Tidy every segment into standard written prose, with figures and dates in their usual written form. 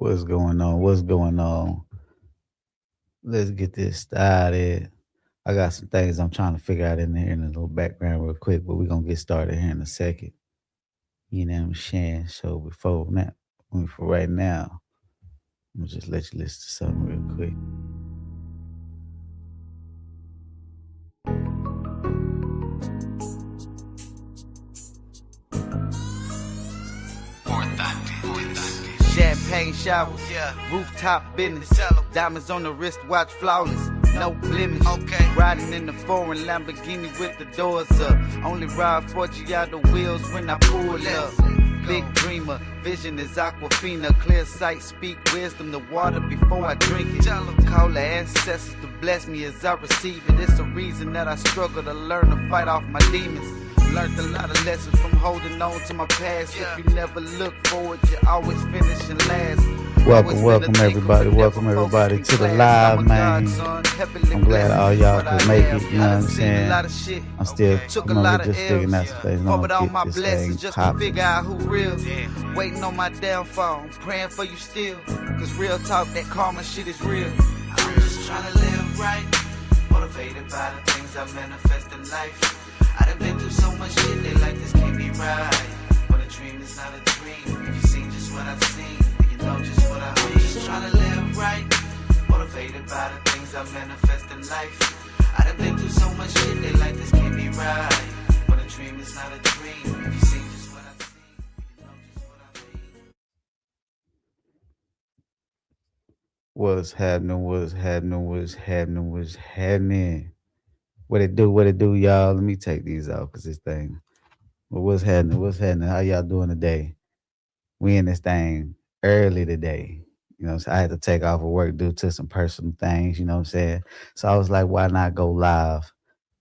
What's going on? What's going on? Let's get this started. I got some things I'm trying to figure out in there in a little background real quick, but we're gonna get started here in a second. You know what I'm saying? So for right now, I'm gonna just let you listen to something real quick. 4ThEye. Champagne showers, rooftop business, diamonds on the wrist, watch flawless, no blemish. Riding in the foreign Lamborghini with the doors up. Only ride 40 out the wheels when I pull up. Big dreamer, vision is Aquafina. Clear sight, speak wisdom, the water before I drink it. Call the ancestors to bless me as I receive it. It's a reason that I struggle to learn to fight off my demons. Learned a lot of lessons from holding on to my past. If you never look forward, you always finish and last. Welcome everybody to the live, man. I'm glad all y'all could make it, you know what I'm saying? I'm still just figuring out some things. I'm gonna get this thing just popping. to figure out who real. Waiting on my downfall, I'm praying for you still. Cause real talk, that karma shit is real. I'm just trying to live right, motivated by the things I manifest in life. I done been through so much shit, they like this can't be right. But a dream is not a dream. If you seen just what I've seen, then you know just what I mean. Just trying to live right, motivated by the things I manifest in life. I done been through so much shit, they like this can't be right. But a dream is not a dream. If you seen just what I've seen, then you know just what I mean. What's happening? What it do, y'all? Let me take these out because this thing. But what's happening? What's happening? How y'all doing today? We in this thing early today. You know, so I had to take off of work due to some personal things, you know what I'm saying? So I was like, why not go live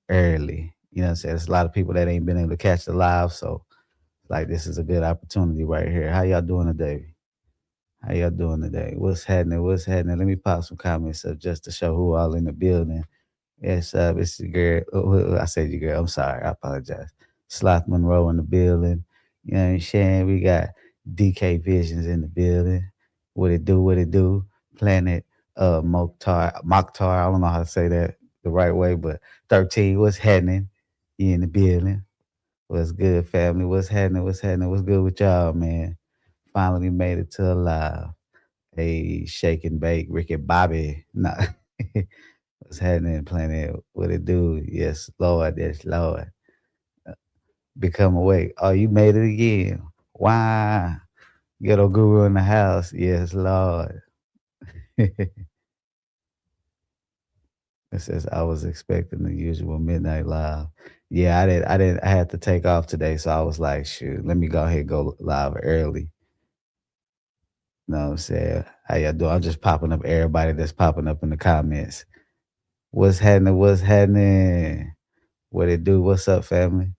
early? You know what I'm saying? There's a lot of people that ain't been able to catch the live. So like this is a good opportunity right here. How y'all doing today? How y'all doing today? What's happening? What's happening? Let me pop some comments up just to show who all in the building. Yes, it's your girl. I said your girl. I'm sorry. I apologize. Sloth Monroe in the building. You know what I'm saying? We got DK Visions in the building. What it do? What it do? Planet Mokhtar. I don't know how to say that the right way, but 13. What's happening? You in the building? What's good, family? What's happening? What's happening? What's good with y'all, man? Finally made it to alive. Hey, shake and bake, Ricky Bobby. Nah. What's happening, planet? What it do? Yes, Lord. Yes, Lord. Become awake. Oh, you made it again. Why? Ghetto guru in the house. Yes, Lord. It says I was expecting the usual midnight live. Yeah, I had to take off today, so I was like, shoot, let me go ahead and go live early. You know what I'm saying? How y'all doing? I'm just popping up everybody that's popping up in the comments. What's happening? What's happening? What it do? What's up, family?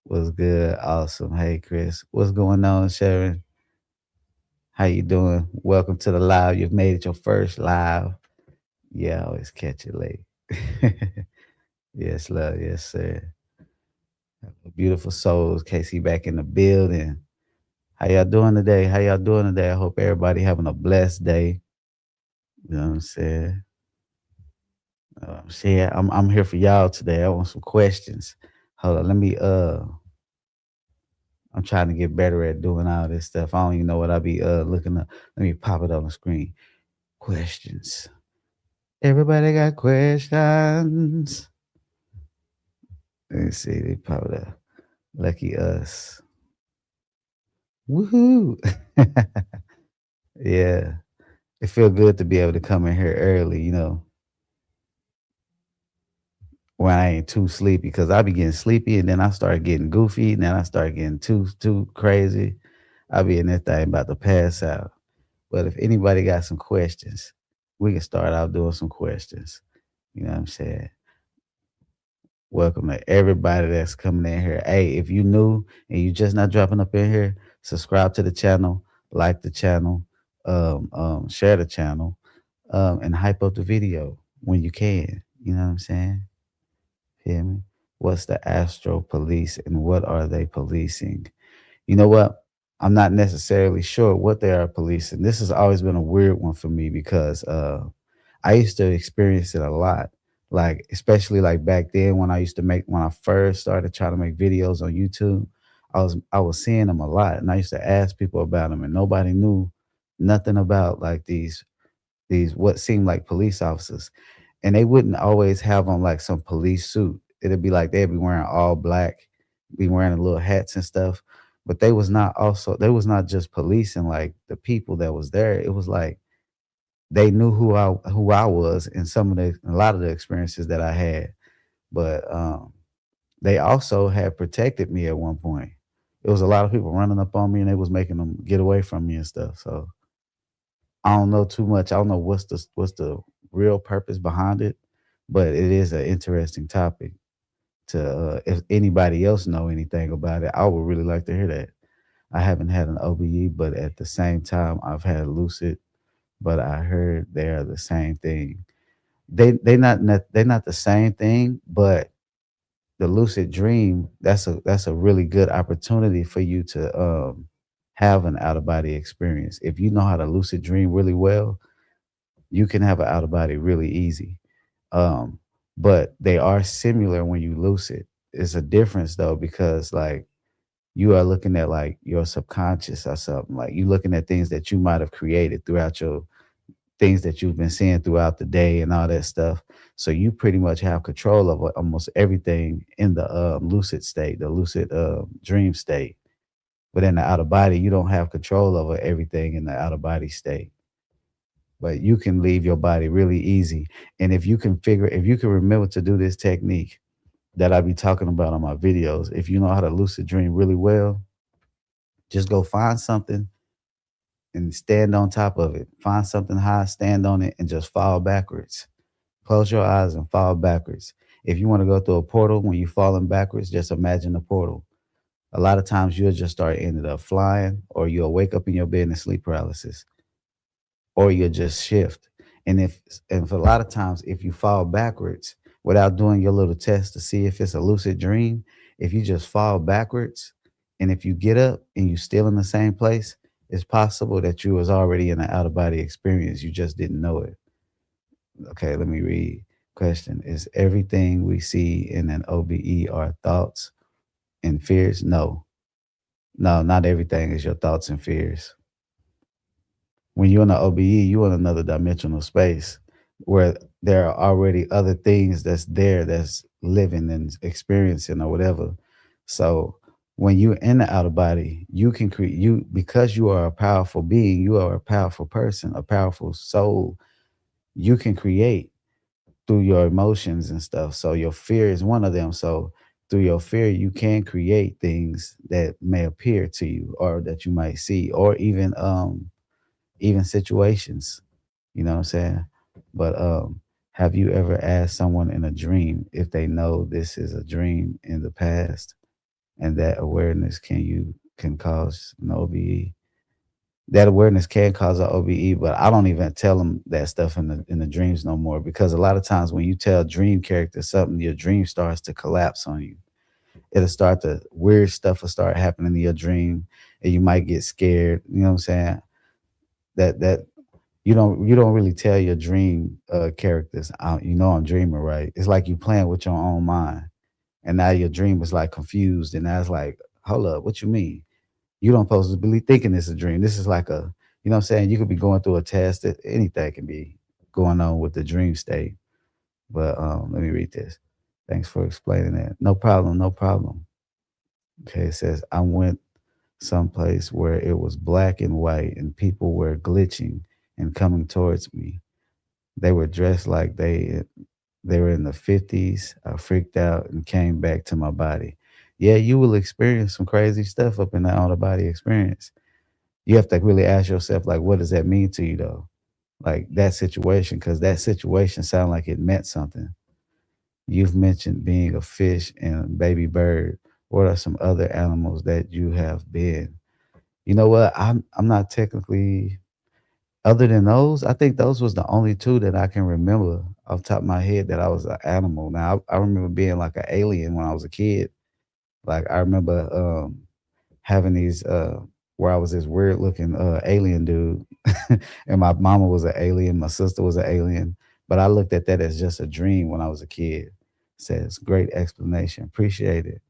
What's good? Awesome. Hey, Chris. What's going on, Sharon? How you doing? Welcome to the live. You've made it your first live. Yeah, I always catch it late. Yes, love. Yes, sir. Beautiful souls. Casey back in the building. How y'all doing today? How y'all doing today? I hope everybody having a blessed day. You know what I'm saying? I'm here for y'all today. I want some questions. Hold on, let me I'm trying to get better at doing all this stuff. I don't even know what I be looking up. Let me pop it on the screen. Questions. Everybody got questions. Let me see. They pop it up. Lucky us. Woohoo. Yeah. It feel good to be able to come in here early, you know, when I ain't too sleepy because I be getting sleepy and then I start getting goofy and then I start getting too crazy. I be in that thing about to pass out. But if anybody got some questions, we can start out doing some questions. You know what I'm saying? Welcome to everybody that's coming in here. Hey, if you new and you just not dropping up in here, subscribe to the channel, like the channel, share the channel, and hype up the video when you can. You know what I'm saying? Hear me? What's the Astral Police and what are they policing? You know what? I'm not necessarily sure what they are policing. This has always been a weird one for me because I used to experience it a lot. Like especially like back then when I first started trying to make videos on YouTube, I was seeing them a lot, and I used to ask people about them, and nobody knew nothing about like these what seemed like police officers, and they wouldn't always have on like some police suit. It'd be like they'd be wearing all black, be wearing the little hats and stuff, but they was not just policing like the people that was there. It was like they knew who I was and a lot of the experiences that I had. But they also had protected me at one point. It was a lot of people running up on me and they was making them get away from me and stuff. So I don't know too much. I don't know what's the real purpose behind it, but it is an interesting topic. If anybody else know anything about it, I would really like to hear that. I haven't had an OBE, but at the same time, I've had Lucid, but I heard they are the same thing. They're not the same thing, but the lucid dream, that's a really good opportunity for you to have an out of body experience. If you know how to lucid dream really well, you can have an out of body really easy. Um, but they are similar when you lucid. It's a difference though because like you are looking at like your subconscious or something. Like you looking at things that you might have created throughout your things that you've been seeing throughout the day and all that stuff. So you pretty much have control of almost everything in the lucid state, the lucid dream state. But in the out of body, you don't have control over everything in the out of body state. But you can leave your body really easy. And if you can remember to do this technique that I be talking about on my videos, if you know how to lucid dream really well, just go find something and stand on top of it. Find something high, stand on it, and just fall backwards. Close your eyes and fall backwards. If you want to go through a portal when you're falling backwards, just imagine the portal. A lot of times you'll just start ended up flying, or you'll wake up in your bed in sleep paralysis, or you'll just shift. And for a lot of times, if you fall backwards without doing your little test to see if it's a lucid dream, if you just fall backwards, and if you get up and you still in the same place, it's possible that you was already in an out of body experience. You just didn't know it. Okay, let me read. Question: is everything we see in an OBE our thoughts and fears? No. No, not everything is your thoughts and fears. When you're in an OBE, you're in another dimensional space where there are already other things that's there that's living and experiencing or whatever. So when you're in the outer body, you can create you because you are a powerful being, you are a powerful person, a powerful soul. You can create through your emotions and stuff. So your fear is one of them. So through your fear, you can create things that may appear to you or that you might see, or even situations. You know what I'm saying? But have you ever asked someone in a dream if they know this is a dream in the past, and that awareness can cause an OBE? That awareness can cause an OBE, but I don't even tell them that stuff in the dreams no more, because a lot of times when you tell dream characters something, your dream starts to collapse on you. It'll start to weird stuff will start happening in your dream, and you might get scared. You know what I'm saying? That you don't really tell your dream characters. You know I'm dreaming, right? It's like you playing with your own mind, and now your dream is like confused, and now it's like, hold up, what you mean? You don't supposed to be thinking this is a dream. This is like you know what I'm saying? You could be going through a test. Anything can be going on with the dream state. But let me read this. Thanks for explaining that. No problem, no problem. Okay, it says I went someplace where it was black and white and people were glitching and coming towards me. They were dressed like they were in the 50s. I freaked out and came back to my body. Yeah, you will experience some crazy stuff up in the outer body experience. You have to really ask yourself, like, what does that mean to you though? Like that situation, because that situation sounded like it meant something. You've mentioned being a fish and baby bird. What are some other animals that you have been? You know what? I'm not technically, other than those, I think those was the only two that I can remember off the top of my head that I was an animal. Now I remember being like an alien when I was a kid. Like I remember having these where I was this weird looking alien dude, and my mama was an alien, my sister was an alien. But I looked at that as just a dream when I was a kid. Says great explanation, appreciate it,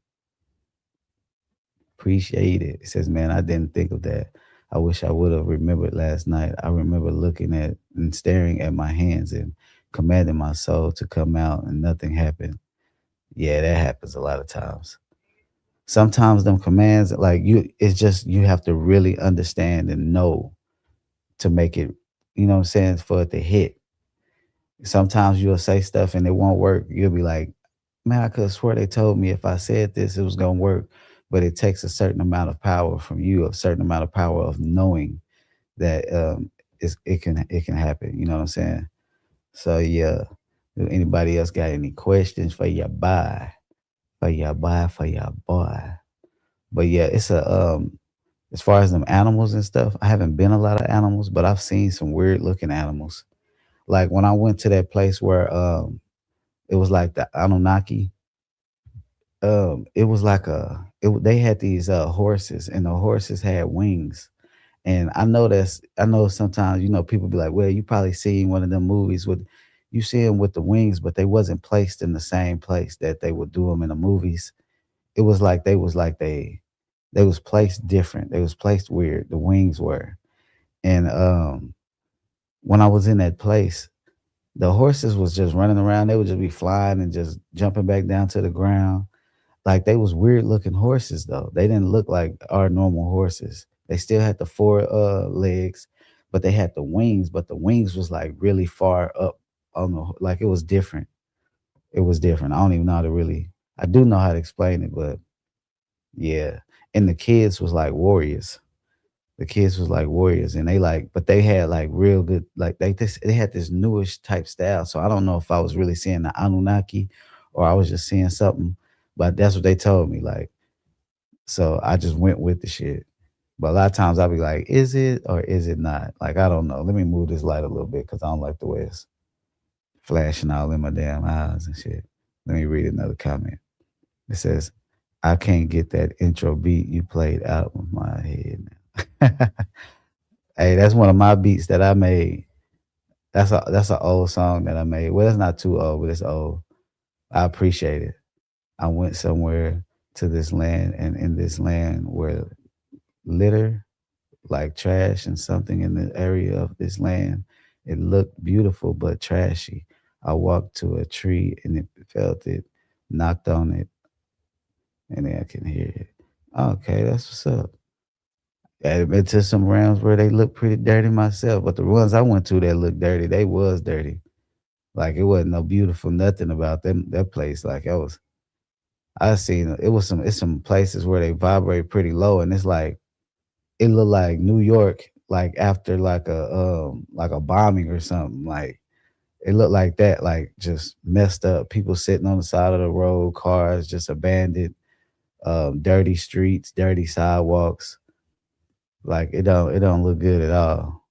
appreciate it. It says, man, I didn't think of that. I wish I would have remembered last night. I remember looking at and staring at my hands and commanding my soul to come out, and nothing happened. Yeah, that happens a lot of times. Sometimes them commands, like you, it's just you have to really understand and know to make it, you know what I'm saying, for it to hit. Sometimes you'll say stuff and it won't work. You'll be like, man, I could have swore they told me if I said this, it was gonna work. But it takes a certain amount of power from you, a certain amount of power of knowing that it can happen. You know what I'm saying? So yeah. Do anybody else got any questions for your boy? For your boy, for your boy. But yeah, it's a as far as them animals and stuff, I haven't been a lot of animals, but I've seen some weird looking animals. Like when I went to that place where it was like the Anunnaki. It was like they had these horses, and the horses had wings. And I know sometimes, people be like, well, you probably seen one of them movies with you see them with the wings, but they wasn't placed in the same place that they would do them in the movies. It was like they was placed different. They was placed weird. The wings were. And when I was in that place, the horses was just running around. They would just be flying and just jumping back down to the ground. Like they was weird looking horses though. They didn't look like our normal horses. They still had the four legs, but they had the wings, but the wings was like really far up on the like it was different. It was different. I don't even know how to really I do know how to explain it, but yeah. And the kids was like warriors. The kids was like warriors, and they like, but they had like real good, like they had this newish type style. So I don't know if I was really seeing the Anunnaki or I was just seeing something, but that's what they told me. Like, so I just went with the shit. But a lot of times I'll be like, is it or is it not? Like, I don't know. Let me move this light a little bit because I don't like the way it's flashing all in my damn eyes and shit. Let me read another comment. It says, I can't get that intro beat you played out of my head now. Hey, that's one of my beats that I made. That's an old song that I made. Well, it's not too old, but it's old. I appreciate it. I went somewhere to this land, and in this land where litter, like trash and something in the area of this land, it looked beautiful but trashy. I walked to a tree and it felt it, knocked on it, and then I can hear it. Okay, that's what's up. I've been to some rounds where they look pretty dirty myself, but the ones I went to that looked dirty, they was dirty. Like it wasn't no beautiful nothing about them that place. Like I seen it was some it's some places where they vibrate pretty low, and it's like it looked like New York, like after like a bombing or something. Like it looked like that, like just messed up. People sitting on the side of the road, cars just abandoned, dirty streets, dirty sidewalks. Like it don't look good at all.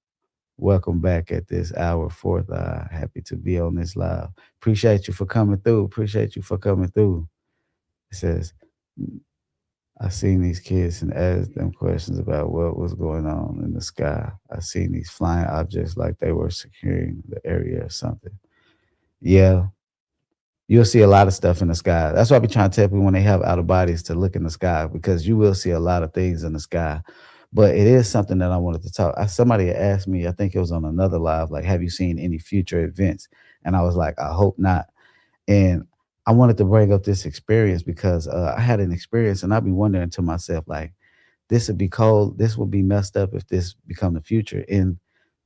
Welcome back at this hour, 4ThEye. Happy to be on this live. Appreciate you for coming through. Appreciate you for coming through. It says, I seen these kids and asked them questions about what was going on in the sky. I seen these flying objects like they were securing the area or something. Yeah, you'll see a lot of stuff in the sky. That's why I be trying to tell people when they have out of bodies to look in the sky because you will see a lot of things in the sky. But it is something that I wanted to talk. Somebody asked me, I think it was on another live, like, have you seen any future events? And I was like, I hope not. And I wanted to bring up this experience because I had an experience, and I'd be wondering to myself, like, this would be cold. This would be messed up if this become the future. And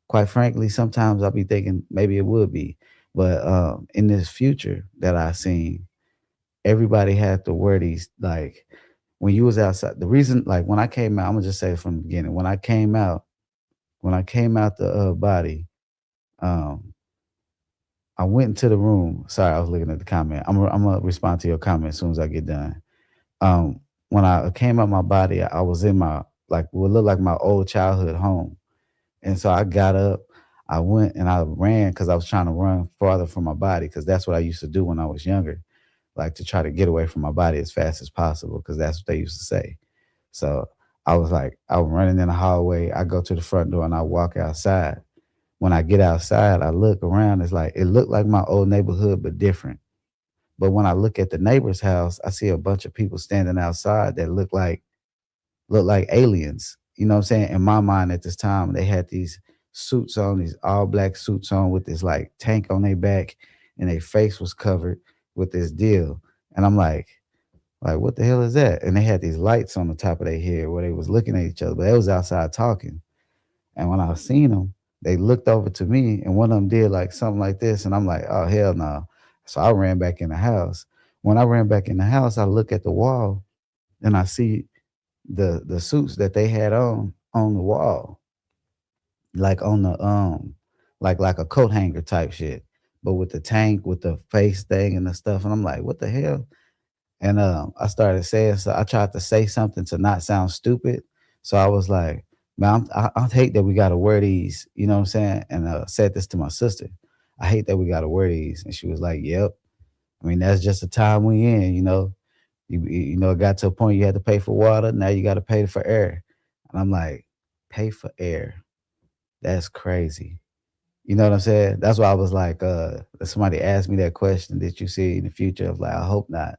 quite frankly, sometimes I'll be thinking maybe it would be. But in this future that I seen, everybody had to wear these like when you was outside. The reason, like when I came out, I'm gonna just say it from the beginning. When I came out the body, um, I went into the room. Sorry, I was looking at the comment. I'm gonna respond to your comment as soon as I get done. When I came out my body, I was in my like what looked like my old childhood home. And so I got up, I went and I ran because I was trying to run farther from my body because that's what I used to do when I was younger, like to try to get away from my body as fast as possible because that's what they used to say. So I was running in the hallway. I go to the front door and I walk outside. When I get outside, I look around. It's like it looked like my old neighborhood, but different. But when I look at the neighbor's house, I see a bunch of people standing outside that look like aliens. You know what I'm saying? In my mind at this time, they had these suits on, these all black suits on with this like tank on their back, and their face was covered with this deal. And I'm like, what the hell is that? And they had these lights on the top of their head where they was looking at each other, but they was outside talking. And when I seen them, they looked over to me, and one of them did like something like this, and I'm like, oh hell no. So I ran back in the house. When I ran back in the house, I look at the wall and I see the suits that they had on the wall, like on the like a coat hanger type shit, but with the tank with the face thing and the stuff. And I'm like, what the hell? And I started saying, so I tried to say something to not sound stupid. So I was like, man, I hate that we got to wear these, you know what I'm saying? And said this to my sister. I hate that we got to wear these. And she was like, yep. I mean, that's just the time we in, you know. You know, it got to a point you had to pay for water. Now you got to pay for air. And I'm like, pay for air. That's crazy. You know what I'm saying? That's why I was like, somebody asked me that question, did you see in the future? I was like, I hope not.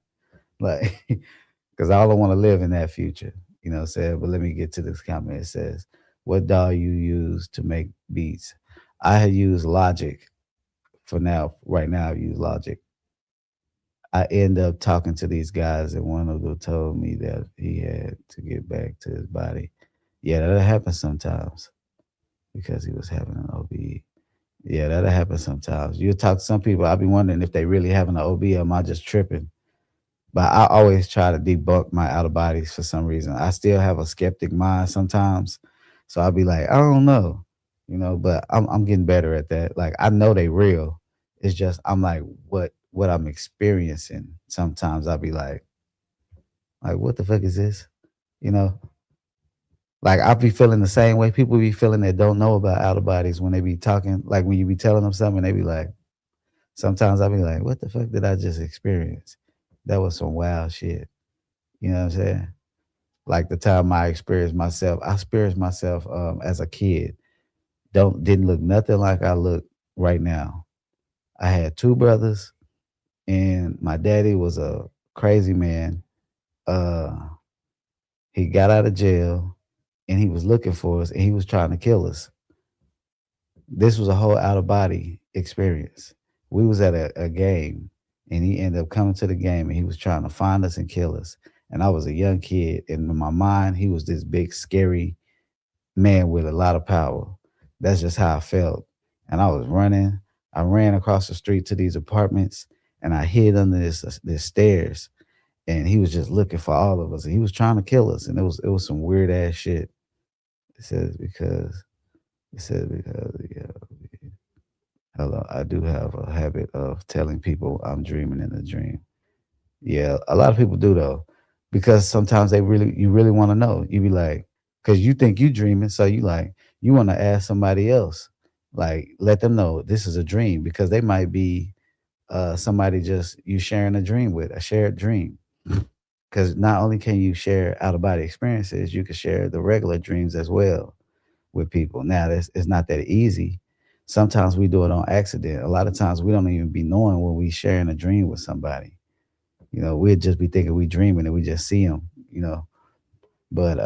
Like, because I don't want to live in that future. You know what I'm saying? But let me get to this comment. It says, what doll you use to make beats? I had used Logic for now. Right now, I use Logic. I end up talking to these guys, and one of them told me that he had to get back to his body. Yeah, that happens sometimes because he was having an OBE. Yeah, that'll happen sometimes. You talk to some people, I'll be wondering if they really having an OB or am I just tripping? But I always try to debunk my out of bodies for some reason. I still have a skeptic mind sometimes. So I'll be like, I don't know, you know, but I'm getting better at that. Like I know they real. It's just I'm like, what I'm experiencing. Sometimes I'll be like, what the fuck is this? You know? Like I'll be feeling the same way people be feeling that don't know about out of bodies when they be talking, like when you be telling them something, they be like, sometimes I'll be like, what the fuck did I just experience? That was some wild shit. You know what I'm saying? Like the time I experienced myself as a kid. Didn't look nothing like I look right now. I had two brothers, and my daddy was a crazy man. Uh, he got out of jail, and he was looking for us, and he was trying to kill us. This was a whole out of body experience. We was at a game, and he ended up coming to the game, and he was trying to find us and kill us. And I was a young kid, and in my mind, he was this big, scary man with a lot of power. That's just how I felt. And I was running. I ran across the street to these apartments, and I hid under this stairs. And he was just looking for all of us, and he was trying to kill us. And it was some weird ass shit. It says because it says because yeah. Hello, I do have a habit of telling people I'm dreaming in a dream. Yeah, a lot of people do though, because sometimes you really want to know. You be like, because you think you dreaming, so you want to ask somebody else, like let them know this is a dream because they might be somebody just you sharing a dream with, a shared dream. Because not only can you share out of body experiences, you can share the regular dreams as well with people. Now, it's not that easy. Sometimes we do it on accident. A lot of times we don't even be knowing when we sharing a dream with somebody. You know, we'd just be thinking we dreaming and we just see them. You know, but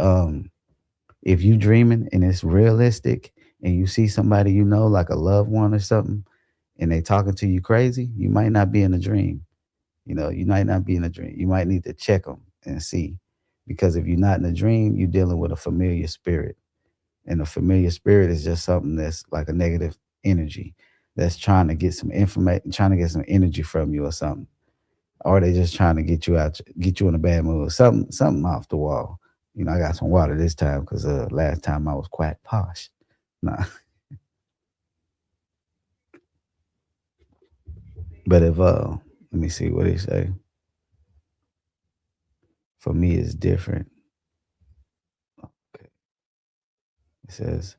if you dreaming and it's realistic and you see somebody you know, like a loved one or something, and they talking to you crazy, you might not be in a dream. You know, you might not be in a dream. You might need to check them and see, because if you're not in a dream, you're dealing with a familiar spirit. And a familiar spirit is just something that's like a negative energy that's trying to get some information, trying to get some energy from you or something. Or they just trying to get you in a bad mood. Something off the wall. You know, I got some water this time because last time I was quite posh. Nah. But if let me see what they say. For me it's different. Okay. It says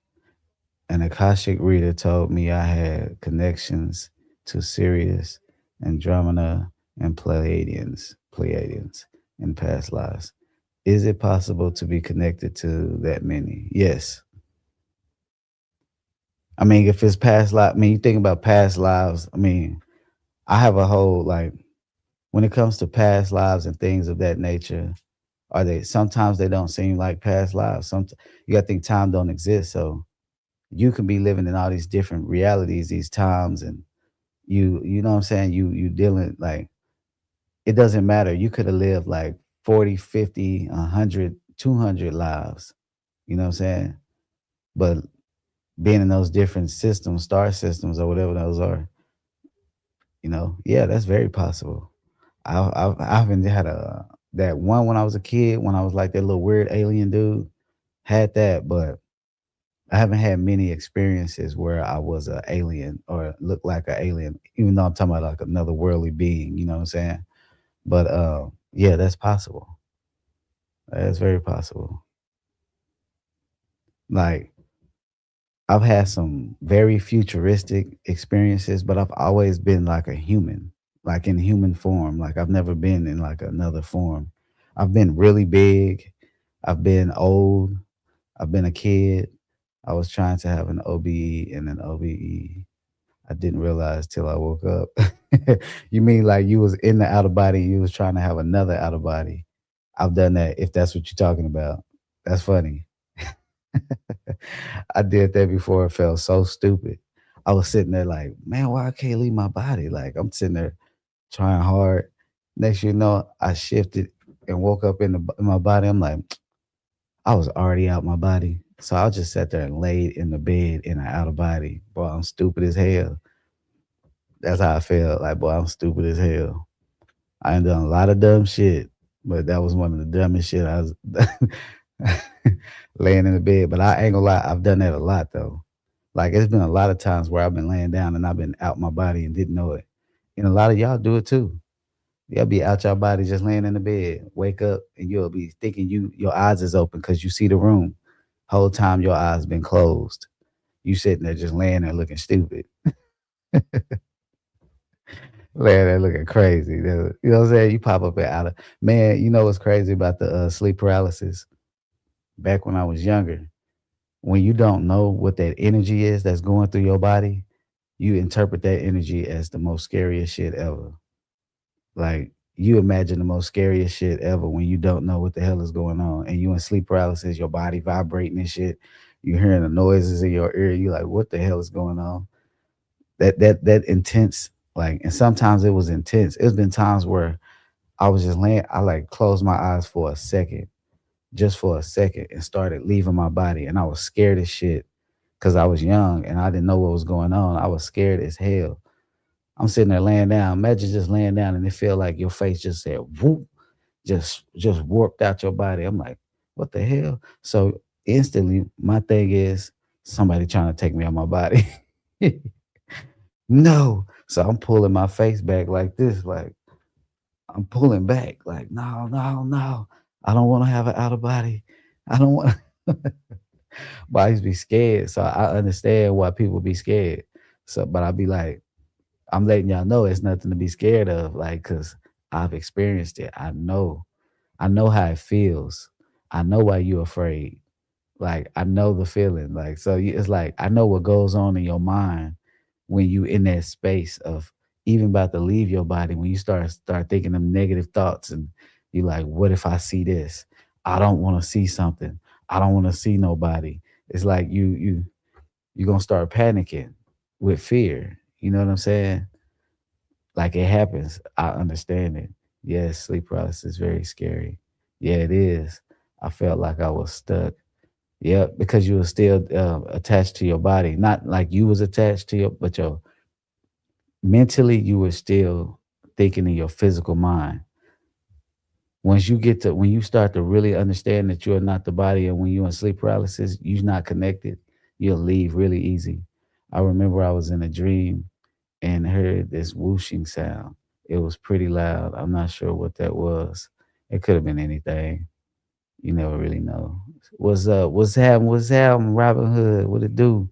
an Akashic reader told me I had connections to Sirius, Andromeda, and Pleiadians in past lives. Is it possible to be connected to that many? Yes. I mean, if it's past life, I mean, you think about past lives. I mean, I have a whole like when it comes to past lives and things of that nature. Are they sometimes they don't seem like past lives? Some you got to think time don't exist, so you can be living in all these different realities, these times, and you know what I'm saying. You dealing like it doesn't matter. You could have lived like 40, 50, 100, 200 lives. You know what I'm saying? But being in those different systems, star systems, or whatever those are, yeah, that's very possible. I haven't had a that one when I was a kid, when I was like that little weird alien dude, had that, but I haven't had many experiences where I was an alien or looked like an alien, even though I'm talking about like another worldly being, you know what I'm saying? But yeah, that's possible. That's very possible. Like I've had some very futuristic experiences, but I've always been like a human, like in human form. Like I've never been in like another form. I've been really big. I've been old. I've been a kid. I was trying to have an OBE and an OBE. I didn't realize till I woke up. You mean like you was in the outer body and you was trying to have another outer body? I've done that if that's what you're talking about. That's funny. I did that before. It felt so stupid. I was sitting there like, man, why I can't leave my body? Like I'm sitting there trying hard. Next you know, I shifted and woke up in my body. I'm like, I was already out my body. So I just sat there and laid in the bed in an outer body. Boy, I'm stupid as hell. That's how I felt. Like, boy, I'm stupid as hell. I ain't done a lot of dumb shit, but that was one of the dumbest shit I was laying in the bed. But I ain't gonna lie, I've done that a lot though. Like it's been a lot of times where I've been laying down and I've been out my body and didn't know it. And a lot of y'all do it too. Y'all be out your body just laying in the bed, wake up and you'll be thinking your eyes is open because you see the room. Whole time your eyes been closed. You sitting there just laying there looking stupid. Laying there looking crazy. You know what I'm saying? You pop up and out of man, you know what's crazy about the sleep paralysis? Back when I was younger, when you don't know what that energy is that's going through your body, you interpret that energy as the most scariest shit ever. Like you imagine the most scariest shit ever when you don't know what the hell is going on and you in sleep paralysis, your body vibrating and shit. You hearing the noises in your ear. You like, what the hell is going on? That intense, like, and sometimes it was intense. It's been times where I was just laying, I like closed my eyes for a second, just for a second, and started leaving my body. And I was scared as shit because I was young and I didn't know what was going on. I was scared as hell. I'm sitting there laying down. Imagine just laying down and it feel like your face just said whoop, just warped out your body. I'm like, what the hell? So instantly, my thing is somebody trying to take me out my body. No. So I'm pulling my face back like this, like I'm pulling back, like, no, no, no. I don't want to have an out of body. I don't want but I used to be scared. So I understand why people be scared. So but I be like, I'm letting y'all know it's nothing to be scared of, like, cause I've experienced it. I know how it feels. I know why you're afraid. Like I know the feeling. Like so, it's like I know what goes on in your mind when you in that space of even about to leave your body. When you start thinking them negative thoughts, and you like, what if I see this? I don't want to see something. I don't want to see nobody. It's like you gonna start panicking with fear. You know what I'm saying? Like it happens. I understand it. Yes, sleep paralysis is very scary. Yeah, it is. I felt like I was stuck. Yeah, because you were still attached to your body, not like you was attached to your, but your mentally you were still thinking in your physical mind. When you start to really understand that you're not the body, and when you're in sleep paralysis, you're not connected, you'll leave really easy. I remember I was in a dream and heard this whooshing sound. It was pretty loud. I'm not sure what that was. It could have been anything. You never really know. What's up? What's happening? What's happening? Robin Hood. What it do?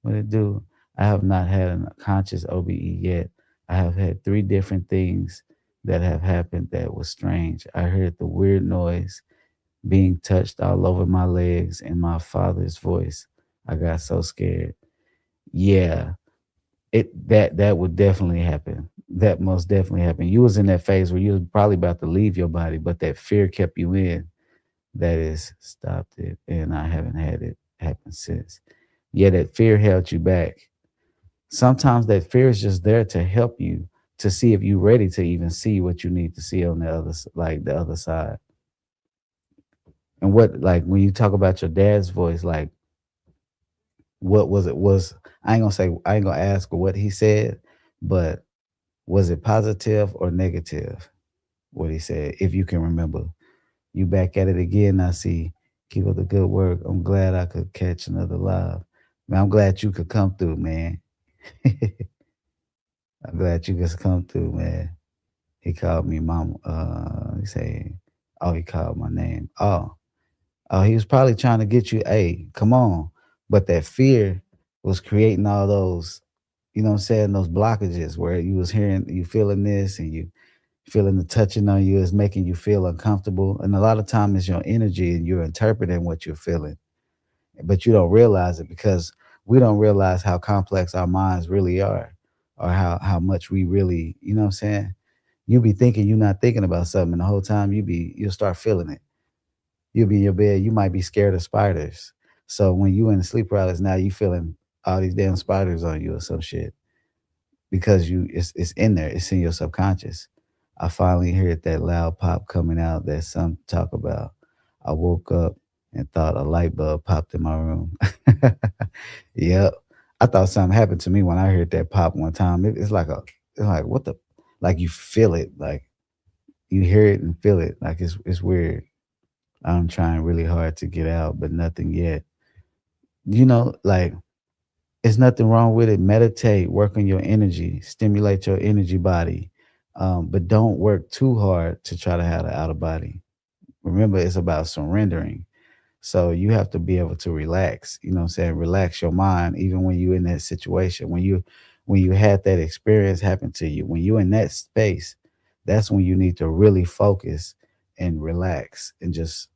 What it do? I have not had a conscious OBE yet. I have had three different things that have happened that was strange. I heard the weird noise being touched all over my legs and my father's voice. I got so scared. Yeah, that would definitely happen. That most definitely happened. You was in that phase where you was probably about to leave your body, but that fear kept you in. That is stopped it, and I haven't had it happen since. Yeah, that fear held you back. Sometimes that fear is just there to help you to see if you're ready to even see what you need to see on the like the other side. And what, like, when you talk about your dad's voice, like, what was it? Was I ain't gonna say, I ain't gonna ask what he said, but was it positive or negative? What he said, if you can remember. You back at it again. I see. Keep up the good work. I'm glad I could catch another live. Man, I'm glad you could come through, man. I'm glad you could come through, man. He called me mom. He say, oh, he called my name. Oh, he was probably trying to get you. Hey, come on. But that fear was creating all those, you know what I'm saying, those blockages where you was hearing, you feeling this, and you feeling the touching on you is making you feel uncomfortable. And a lot of time it's your energy and you're interpreting what you're feeling, but you don't realize it because we don't realize how complex our minds really are, or how much we really, you know what I'm saying? You be thinking you're not thinking about something, and the whole time you'll start feeling it. You'll be in your bed, you might be scared of spiders. So when you in sleep paralysis, now you feeling all these damn spiders on you or some shit, because it's in there, it's in your subconscious. I finally heard that loud pop coming out that some talk about. I woke up and thought a light bulb popped in my room. Yep. I thought something happened to me when I heard that pop one time. It's like what the, like you feel it, like you hear it and feel it. Like it's weird. I'm trying really hard to get out, but nothing yet. Like, it's nothing wrong with it. Meditate, work on your energy, stimulate your energy body. But don't work too hard to try to have an out of body. Remember, it's about surrendering. So you have to be able to relax, you know what I'm saying? Relax your mind, even when you're in that situation. When you had that experience happen to you, when you're in that space, that's when you need to really focus and relax and just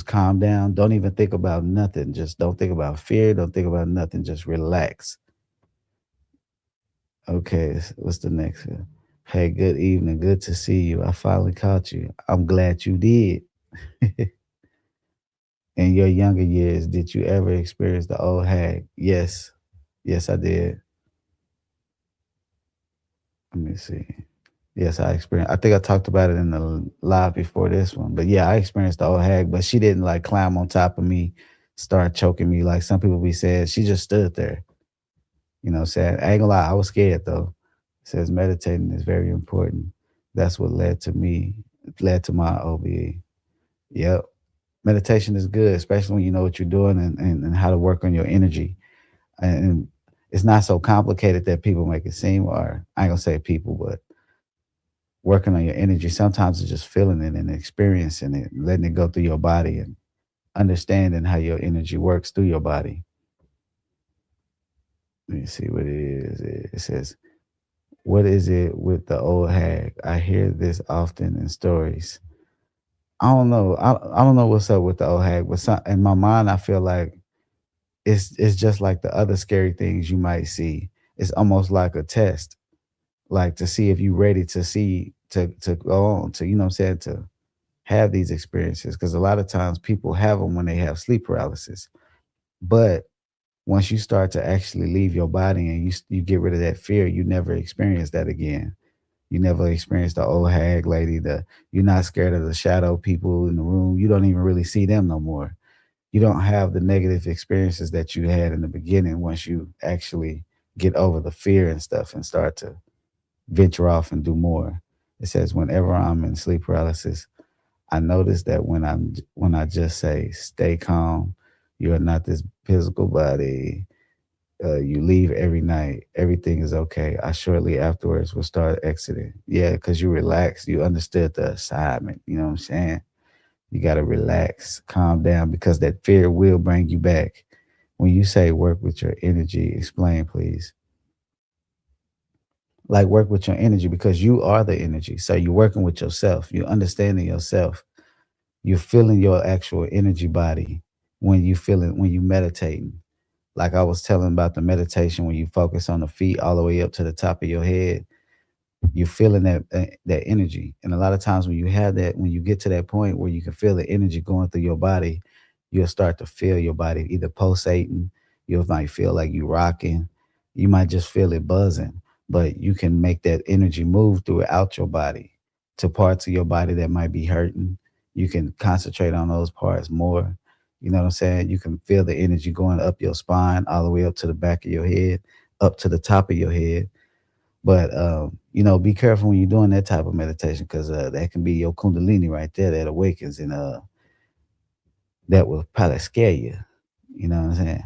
calm down. Don't even think about nothing. Just don't think about fear. Don't think about nothing. Just relax. Okay, what's the next one? Hey, good evening. Good to see you. I finally caught you. I'm glad you did. In your younger years, did you ever experience the old hag? Yes. Yes, I did. Let me see. Yes, I experienced. I think I talked about it in the live before this one. But yeah, I experienced the old hag, but she didn't like climb on top of me, start choking me like some people be saying. She just stood there. You know what I'm saying? I ain't gonna lie, I was scared though. It says meditating is very important. That's what led to my OBE. Yep. Meditation is good, especially when you know what you're doing, and how to work on your energy. And it's not so complicated that people make it seem, or I ain't gonna say people, but working on your energy. Sometimes it's just feeling it and experiencing it, letting it go through your body and understanding how your energy works through your body. Let me see what it is. It says, what is it with the old hag? I hear this often in stories. I don't know. I don't know what's up with the old hag, but in my mind, I feel like it's just like the other scary things you might see. It's almost like a test, like to see if you're ready to see to go on to, you know what I'm saying, to have these experiences. Because a lot of times people have them when they have sleep paralysis, but once you start to actually leave your body and you get rid of that fear, you never experience that again. You never experience the old hag lady. You're not scared of the shadow people in the room. You don't even really see them no more. You don't have the negative experiences that you had in the beginning once you actually get over the fear and stuff and start to venture off and do more. It says, whenever I'm in sleep paralysis, I notice that when I just say stay calm, you are not this physical body. You leave every night. Everything is okay. I shortly afterwards will start exiting. Yeah, because you relaxed. You understood the assignment. You know what I'm saying? You got to relax, calm down, because that fear will bring you back. When you say work with your energy, explain, please. Like, work with your energy because you are the energy. So you're working with yourself. You're understanding yourself. you're feeling your actual energy body when you meditating. Like I was telling about the meditation when you focus on the feet all the way up to the top of your head, you're feeling that energy. And a lot of times when you have that, when you get to that point where you can feel the energy going through your body, you'll start to feel your body either pulsating, you might feel like you rocking, you might just feel it buzzing. But you can make that energy move throughout your body to parts of your body that might be hurting. You can concentrate on those parts more. You know what I'm saying? You can feel the energy going up your spine all the way up to the back of your head, up to the top of your head. But be careful when you're doing that type of meditation because that can be your Kundalini right there that awakens, and that will probably scare you. You know what I'm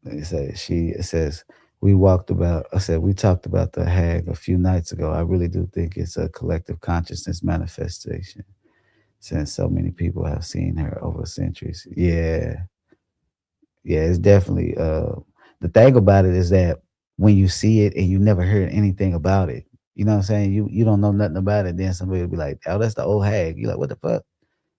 saying? It says we walked about. I said we talked about the hag a few nights ago. I really do think it's a collective consciousness manifestation, since so many people have seen her over centuries. Yeah, yeah, it's definitely the thing about it is that when you see it and you never heard anything about it, you know what I'm saying? You don't know nothing about it, then somebody will be like, "Oh, that's the old hag." You're like, "What the fuck?"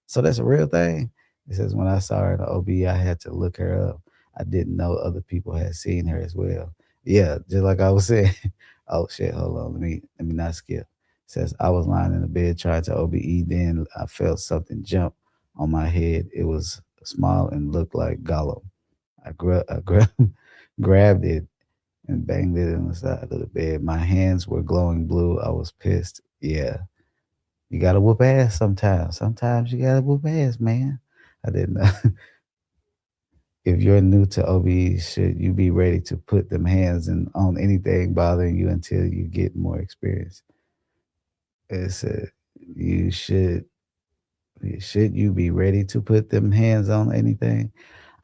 So that's a real thing. It says when I saw her in the OB, I had to look her up. I didn't know other people had seen her as well. Yeah, just like I was saying. Oh shit, hold on. Let me not skip. It says I was lying in the bed trying to OBE, then I felt something jump on my head. It was small and looked like Gollum. Grabbed it and banged it on the side of the bed. My hands were glowing blue. I was pissed. Yeah. You gotta whoop ass sometimes. Sometimes you gotta whoop ass, man. I didn't know. If you're new to OBs, should you be ready to put them hands on anything bothering you until you get more experience? It said you should you be ready to put them hands on anything?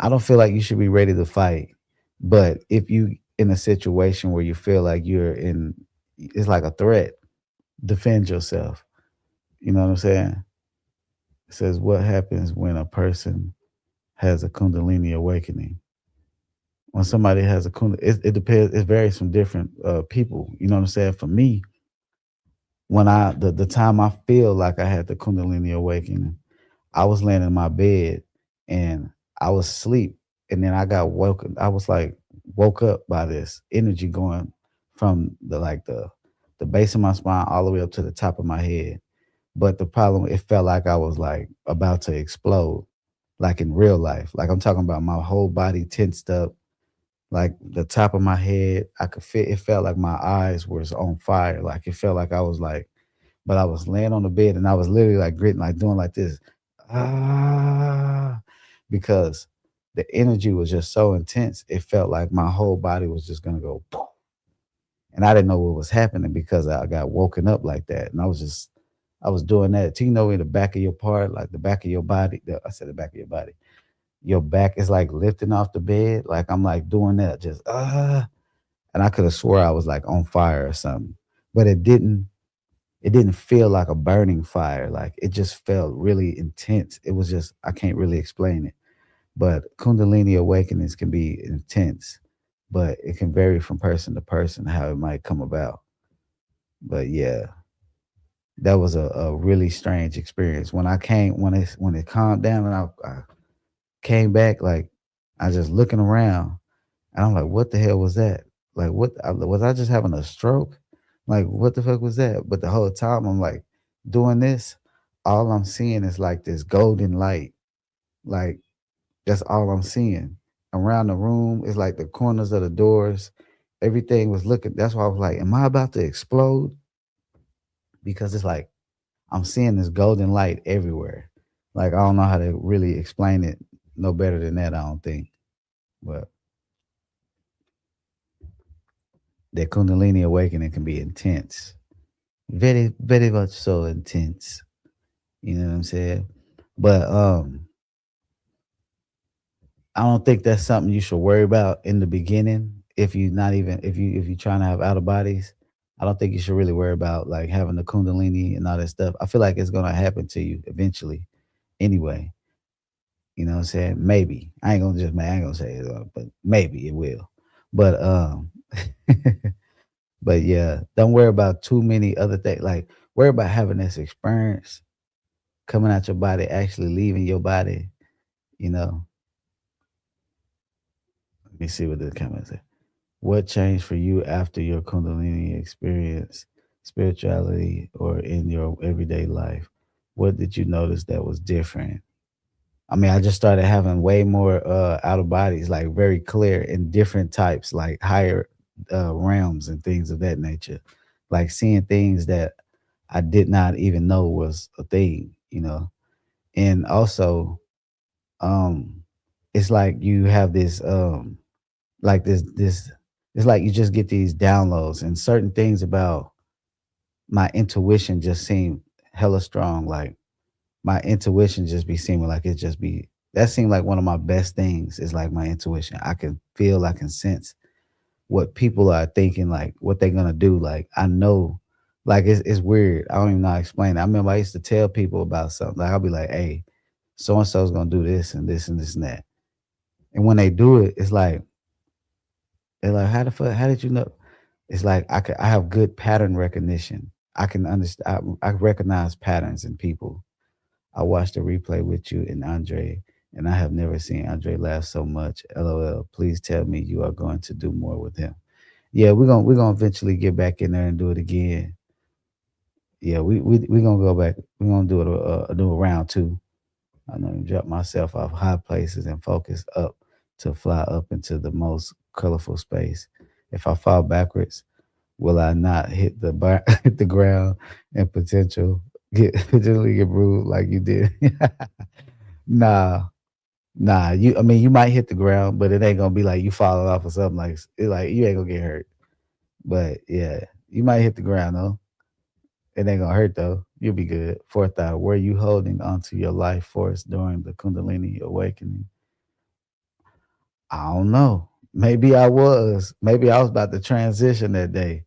I don't feel like you should be ready to fight. But if you in a situation where you feel like it's like a threat, defend yourself. You know what I'm saying? It says what happens when a person has a Kundalini awakening. When somebody has a Kundalini, it depends. It varies from different people. You know what I'm saying? For me, when the time I feel like I had the Kundalini awakening, I was laying in my bed and I was asleep, and then I got woken. I was like woke up by this energy going from the base of my spine all the way up to the top of my head. But the problem, it felt like I was like about to explode, like in real life. Like I'm talking about my whole body tensed up, like the top of my head. I could feel it felt like my eyes was on fire. Like it felt like I was like, but I was laying on the bed and I was literally like gritting, like doing like this. Ah, because the energy was just so intense. It felt like my whole body was just gonna go poof. And I didn't know what was happening because I got woken up like that. And I was doing that. Do you know in the back of your part, like the back of your body? I said the back of your body. Your back is like lifting off the bed. Like I'm like doing that, just and I could have swore I was like on fire or something. But it didn't feel like a burning fire. Like it just felt really intense. It was just I can't really explain it. But Kundalini awakenings can be intense, but it can vary from person to person how it might come about. But yeah, that was a really strange experience. When it calmed down and I came back, like I just looking around and I'm like, what the hell was that? Like was I just having a stroke? Like what the fuck was that? But the whole time I'm like doing this, all I'm seeing is like this golden light. Like that's all I'm seeing. Around the room, it's like the corners of the doors. Everything was looking. That's why I was like, am I about to explode? Because it's like I'm seeing this golden light everywhere. Like I don't know how to really explain it no better than that, I don't think. But that Kundalini awakening can be intense. Very, very much so intense. You know what I'm saying? But I don't think that's something you should worry about in the beginning. If you not even if you're trying to have out of bodies, I don't think you should really worry about like having the Kundalini and all that stuff. I feel like it's gonna happen to you eventually anyway. You know what I'm saying? Maybe. I ain't gonna say it, but maybe it will. But but yeah, don't worry about too many other things. Like worry about having this experience coming out your body, actually leaving your body. You know, let me see what the comments say. What changed for you after your Kundalini experience, spirituality, or in your everyday life? What did you notice that was different? I mean, I just started having way more out of bodies, like very clear in different types, like higher realms and things of that nature. Like seeing things that I did not even know was a thing, you know. And also, um, it's like you have this like this it's like you just get these downloads and certain things about my intuition just seem hella strong. Like my intuition just be seeming like it just be that seemed like one of my best things is like my intuition. I can feel, I can sense what people are thinking, like what they're gonna do. Like I know, like it's weird. I don't even know how to explain it. I remember I used to tell people about something. Like I'll be like, hey, so and so's gonna do this and this and this and that. And when they do it, it's like they're like, how the fuck? How did you know? It's like I have good pattern recognition. I can understand. I recognize patterns in people. I watched the replay with you and Andre, and I have never seen Andre laugh so much. LOL. Please tell me you are going to do more with him. Yeah, we're gonna eventually get back in there and do it again. Yeah, we gonna go back. We're gonna do it do a round two. I'm gonna drop myself off high places and focus up to fly up into the most colorful space. If I fall backwards, will I not hit the hit the ground and potentially get bruised like you did? Nah, nah. I mean, you might hit the ground, but it ain't gonna be like you falling off or something like you ain't gonna get hurt. But yeah, you might hit the ground though. It ain't gonna hurt though. You'll be good. 4ThEye, were you holding onto your life force during the Kundalini awakening? I don't know. Maybe I was. Maybe I was about to transition that day.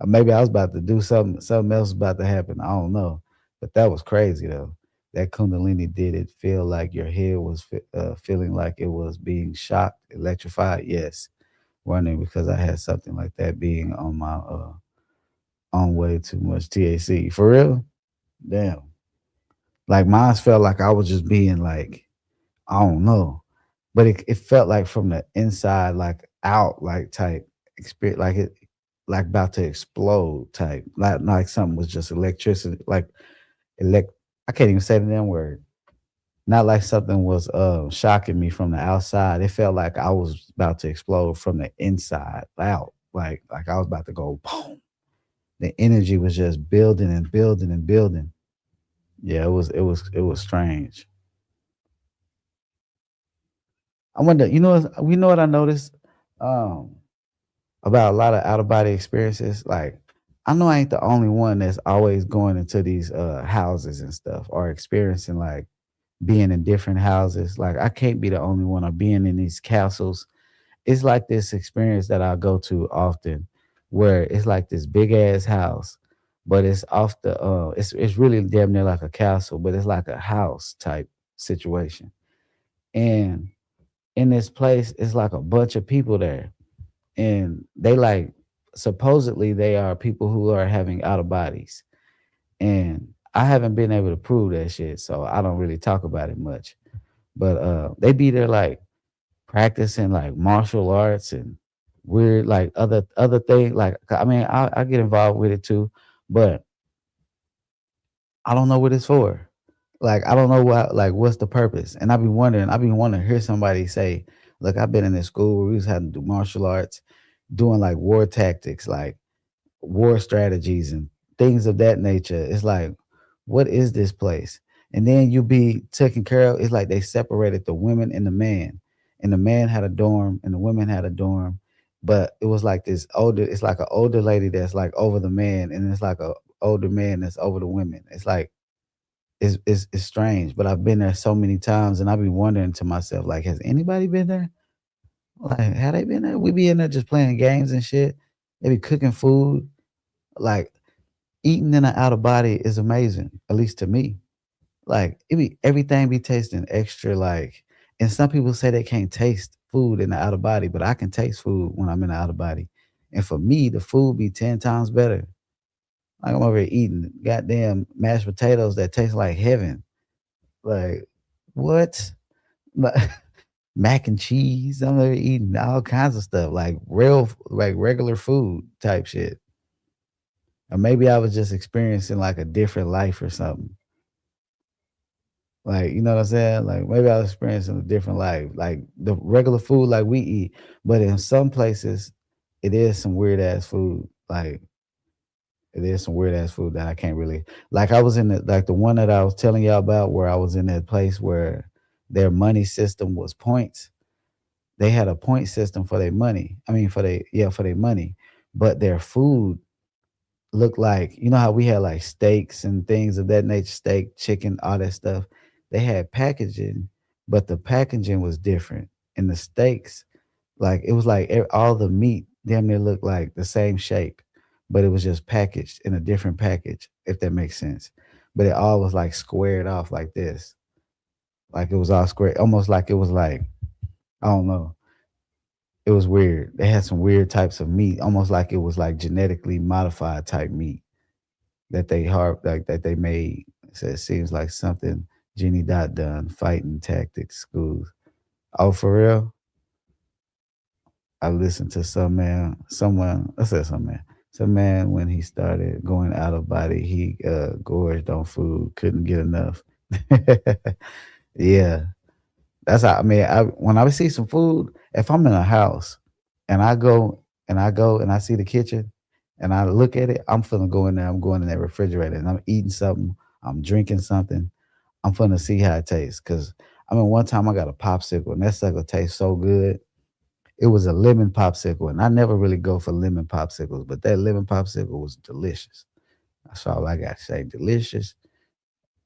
Or maybe I was about to do something. Something else was about to happen. I don't know. But that was crazy though. That Kundalini did it feel like your head was feeling like it was being shocked, electrified? Yes. Wondering because I had something like that being on my on way too much THC. For real? Damn. Like mine felt like I was just being like, I don't know. But it felt like from the inside, like out, like type experience, like it like about to explode type. Like something was just electricity, like elect I can't even say the damn word. Not like something was shocking me from the outside. It felt like I was about to explode from the inside out. Like I was about to go boom. The energy was just building and building and building. Yeah, it was strange. I wonder, we know what I noticed um about a lot of out of body experiences. Like I know I ain't the only one that's always going into these houses and stuff or experiencing like being in different houses. Like I can't be the only one or being in these castles. It's like this experience that I go to often where it's like this big ass house, but it's off the it's really damn near like a castle, but it's like a house type situation. And in this place, it's like a bunch of people there. And they like supposedly they are people who are having out of bodies. And I haven't been able to prove that shit, so I don't really talk about it much. But they be there like practicing like martial arts and weird like other things. Like I mean, I get involved with it too, but I don't know what it's for. Like I don't know what like what's the purpose. And I've been wondering to hear somebody say, look, I've been in this school where we was having to do martial arts, doing like war tactics, like war strategies and things of that nature. It's like, what is this place? And then you be taken care of. It's like they separated the women and the man. And the man had a dorm and the women had a dorm. But it was like it's like an older lady that's like over the man, and it's like a older man that's over the women. It's like it's strange. But I've been there so many times and I be wondering to myself, like, has anybody been there? Like, had they been there? We be in there just playing games and shit. They be cooking food. Like eating in an out of body is amazing, at least to me. Like it be everything be tasting extra like and some people say they can't taste food in the out of body, but I can taste food when I'm in the out of body. And for me, the food be 10 times better. Like I'm over here eating goddamn mashed potatoes that taste like heaven. Like what? Like, mac and cheese. I'm there eating all kinds of stuff, like real, like regular food type shit. Or maybe I was just experiencing like a different life or something. Like, you know what I'm saying? Like maybe I was experiencing a different life, like the regular food like we eat. But in some places, it is some weird ass food. Like it is some weird ass food that I can't really like. I was in the like the one that I was telling y'all about where I was in that place where their money system was points. They had a point system for their money. I mean for their money. But their food looked like, you know how we had like steaks and things of that nature, steak, chicken, all that stuff. They had packaging, but the packaging was different. And the steaks, like it was like all the meat damn near looked like the same shape, but it was just packaged in a different package, if that makes sense. But it all was like squared off like this. Like it was all square, almost like it was like, I don't know. It was weird. They had some weird types of meat, almost like it was like genetically modified type meat that they like that they made. So it seems like something Jenny Dot done fighting tactics schools. Oh, for real? I listened to someone. I said some man. Some man when he started going out of body, he gorged on food, couldn't get enough. Yeah, that's how. I mean, when I see some food, if I'm in a house and I see the kitchen and I look at it, I'm finna go in there. I'm going in that refrigerator and I'm eating something. I'm drinking something. I'm finna see how it tastes. Cause I mean, one time I got a popsicle and that sucker tastes so good. It was a lemon popsicle, and I never really go for lemon popsicles, but that lemon popsicle was delicious. That's all I got to say. Delicious,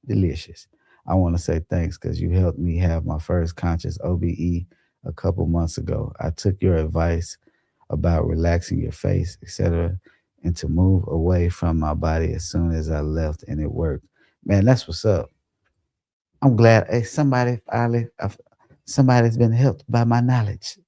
delicious. I want to say thanks because you helped me have my first conscious OBE a couple months ago. I took your advice about relaxing your face, etc., and to move away from my body as soon as I left, and it worked. Man, that's what's up. I'm glad. Hey, somebody's been helped by my knowledge.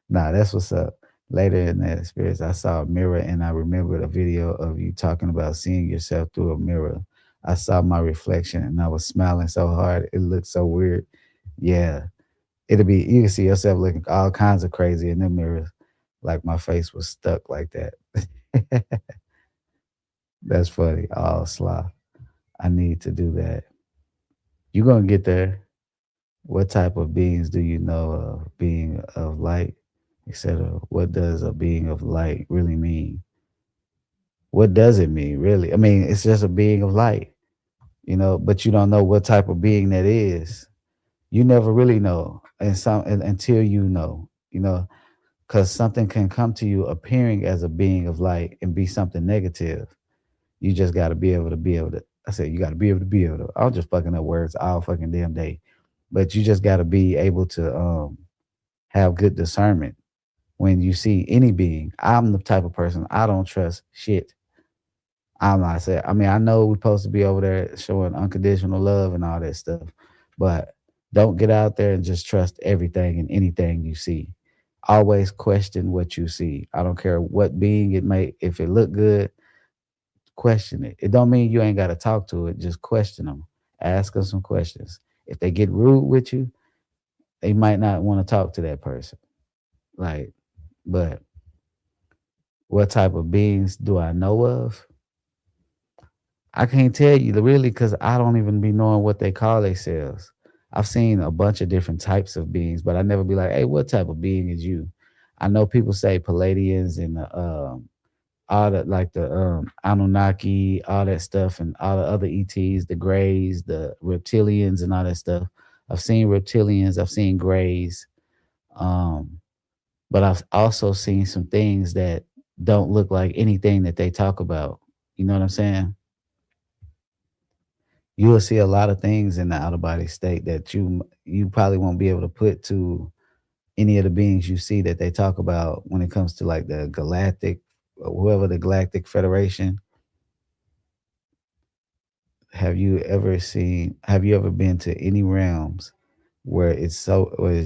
Nah, that's what's up. Later in that experience, I saw a mirror and I remembered a video of you talking about seeing yourself through a mirror. I saw my reflection and I was smiling so hard. It looked so weird. Yeah. It'll be, you can see yourself looking all kinds of crazy in the mirror. Like my face was stuck like that. That's funny. Oh, sloth. I need to do that. You're going to get there. What type of beings do you know of? Being of light, etc. What does a being of light really mean? What does it mean, really? I mean, it's just a being of light, but you don't know what type of being that is. You never really know, until because something can come to you appearing as a being of light and be something negative. You just got to be able to. I said you got to be able to be able to. I'm just fucking up words all fucking damn day, but you just got to be able to have good discernment when you see any being. I'm the type of person I don't trust shit. I'm not saying. I mean, I know we're supposed to be over there showing unconditional love and all that stuff, but don't get out there and just trust everything and anything you see. Always question what you see. I don't care what being it may. If it look good, question it. It don't mean you ain't got to talk to it. Just question them. Ask them some questions. If they get rude with you, they might not want to talk to that person. Like, but what type of beings do I know of? I can't tell you really because I don't even be knowing what they call themselves. I've seen a bunch of different types of beings, but I never be like, hey, what type of being is you? I know people say Palladians and all the like the Anunnaki, all that stuff, and all the other ETs, the Greys, the reptilians, and all that stuff. I've seen reptilians, I've seen Greys, um, but I've also seen some things that don't look like anything that they talk about. You know what I'm saying? You will see a lot of things in the out of body state that you probably won't be able to put to any of the beings you see that they talk about when it comes to like the galactic, whoever the galactic federation. Have you ever been to any realms where it's